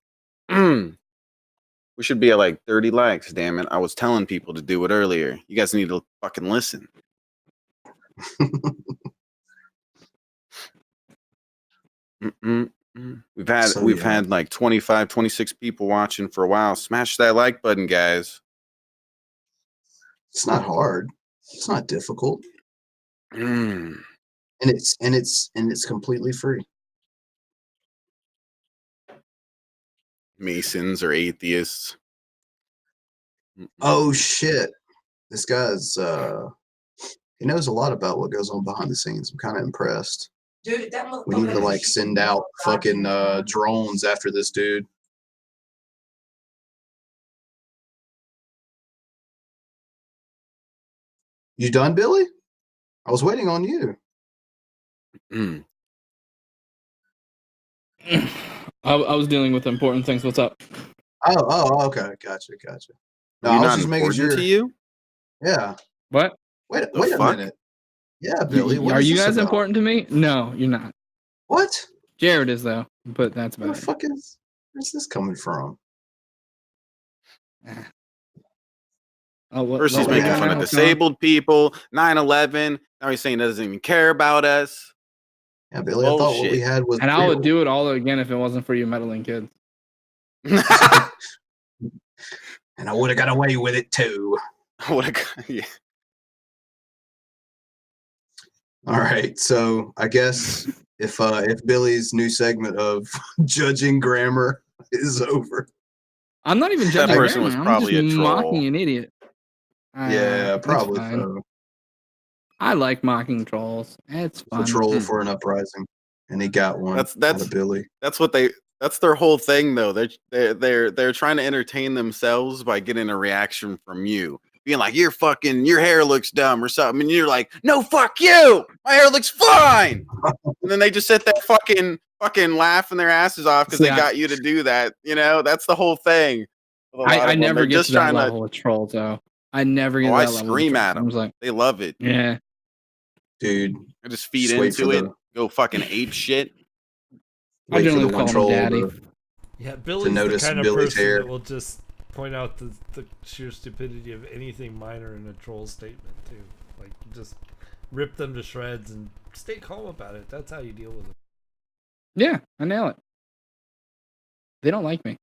We should be at like 30 likes. Damn it! I was telling people to do it earlier. You guys need to fucking listen. We've had like 25, 26 people watching for a while. Smash that like button, guys. It's not hard. It's not difficult. And it's completely free. Masons or atheists. Oh shit. This guy's he knows a lot about what goes on behind the scenes. I'm kind of impressed. Dude, that We need to like send out fucking drones after this dude. You done, Billy? I was waiting on you. I was dealing with important things. What's up? Oh, okay. Gotcha. No, You're I was not just making important sure. to you? Yeah. What? Wait The a fuck? minute. Yeah, Billy. What Are is you this guys about? important to me? No, you're not. What? Jared is though, but that's Where about the it. fuck is? Where's this coming from? Oh, what, First he's what we making got fun now? of What's going on? disabled people, 9/11. Now he's saying he doesn't even care about us. Yeah, Billy. I thought what we Bullshit. had was And I would real. do it all again if it wasn't for you meddling kids. And I would have got away with it too. Yeah. All right, so I guess if Billy's new segment of judging grammar is over, I'm not even That judging person grammar. was I'm probably just a troll. mocking an idiot. yeah, It's probably fine. so. I like mocking trolls. It's It's a fun. troll for an uprising, and he got one. That's out of Billy. That's their whole thing though. They're trying to entertain themselves by getting a reaction from you. Being like, your hair looks dumb or something, and you're like, no, fuck you, my hair looks fine. And then they just sit there fucking laughing their asses off because they got you to do that. That's the whole thing. I never get to that level with trolls though. I never get to I that level. scream with at trolls. I'm them. just like, They love it, yeah, dude. I just feed Just wait into for it. Go fucking ape shit. I Wait for the generally one call him troll Daddy. Yeah, Billy's notice the kind of Billy's person hair. that will just point out the sheer stupidity of anything minor in a troll statement too. Like, just rip them to shreds and stay calm about it. That's how you deal with it. Yeah, I nail it. They don't like me.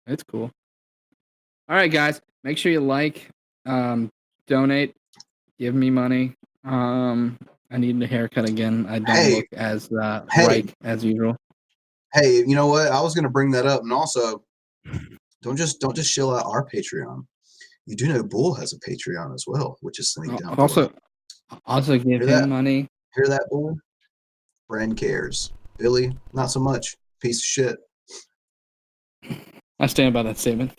It's cool. All right, guys. Make sure you like, donate, give me money. I need a haircut again. I don't look as right as usual. Hey, you know what? I was going to bring that up, and also, don't just shill out our Patreon. You do know Bull has a Patreon as well, which is linked down below. Also give him money. Hear that, Bull? Brand cares. Billy, not so much. Piece of shit. I stand by that statement.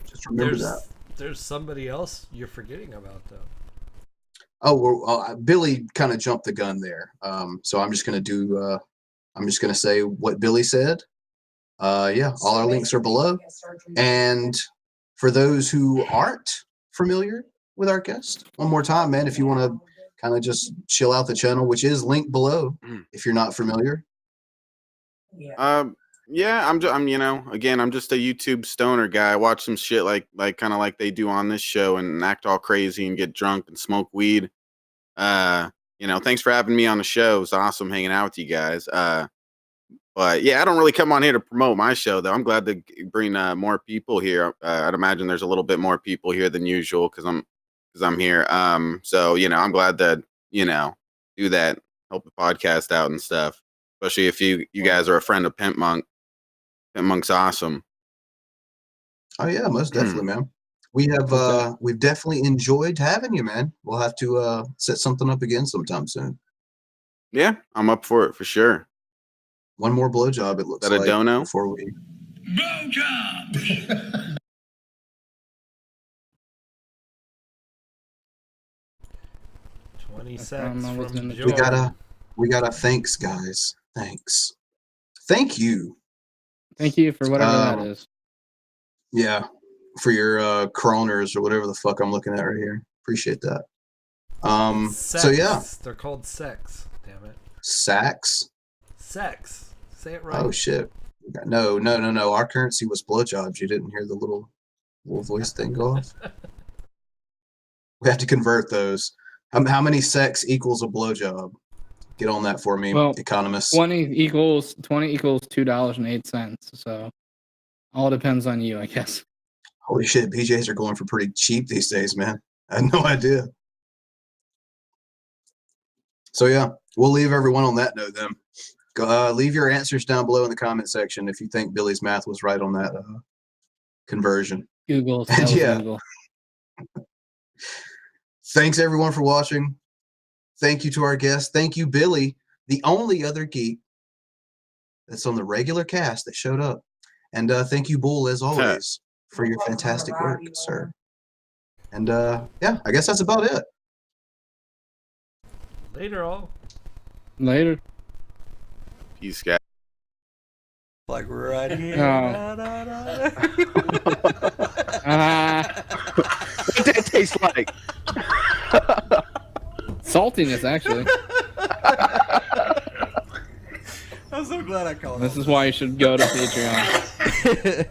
Just remember that. There's somebody else you're forgetting about, though. Oh, well, Billy kind of jumped the gun there. So I'm just gonna do. I'm just gonna say what Billy said. Yeah, all our links are below. And for those who aren't familiar with our guest, one more time, man, if you want to kind of just chill out the channel, which is linked below, if you're not familiar. Yeah, I'm you know, again, I'm just a YouTube stoner guy. I watch some shit like kind of like they do on this show and act all crazy and get drunk and smoke weed. You know, thanks for having me on the show. It's awesome hanging out with you guys. But yeah, I don't really come on here to promote my show though. I'm glad to bring more people here. I'd imagine there's a little bit more people here than usual because I'm here. So you know, I'm glad to do that, help the podcast out and stuff. Especially if you guys are a friend of Pimp Monk. Pimp Monk's awesome. Oh yeah, most definitely, man. We have we've definitely enjoyed having you, man. We'll have to set something up again sometime soon. Yeah, I'm up for it for sure. One more blowjob, it looks like. Is that a dono? Before we Blowjob. 20 seconds from we gotta thanks, guys. Thanks. Thank you. Thank you for whatever that is. Yeah, for your Kroners or whatever the fuck I'm looking at right here. Appreciate that. So yeah, they're called sex. Damn it. Sacks. Sex. Say it right. Oh shit. No. Our currency was blowjobs. You didn't hear the little voice thing go off. We have to convert those. How many sex equals a blowjob? Get on that for me, economists. 20 equals $2.08. So all depends on you, I guess. Holy shit, PJs are going for pretty cheap these days, man. I had no idea. So yeah, we'll leave everyone on that note then. Leave your answers down below in the comment section if you think Billy's math was right on that conversion. Google. And yeah. Google. Thanks everyone for watching. Thank you to our guest. Thank you, Billy, the only other geek that's on the regular cast that showed up. And thank you, Bull, as always, for your fantastic work, sir. And yeah, I guess that's about it. Later, all. Later. Peace, guys. Like right here. What did it taste like? Saltiness, actually. I'm so glad I called. This is why you should go to Patreon.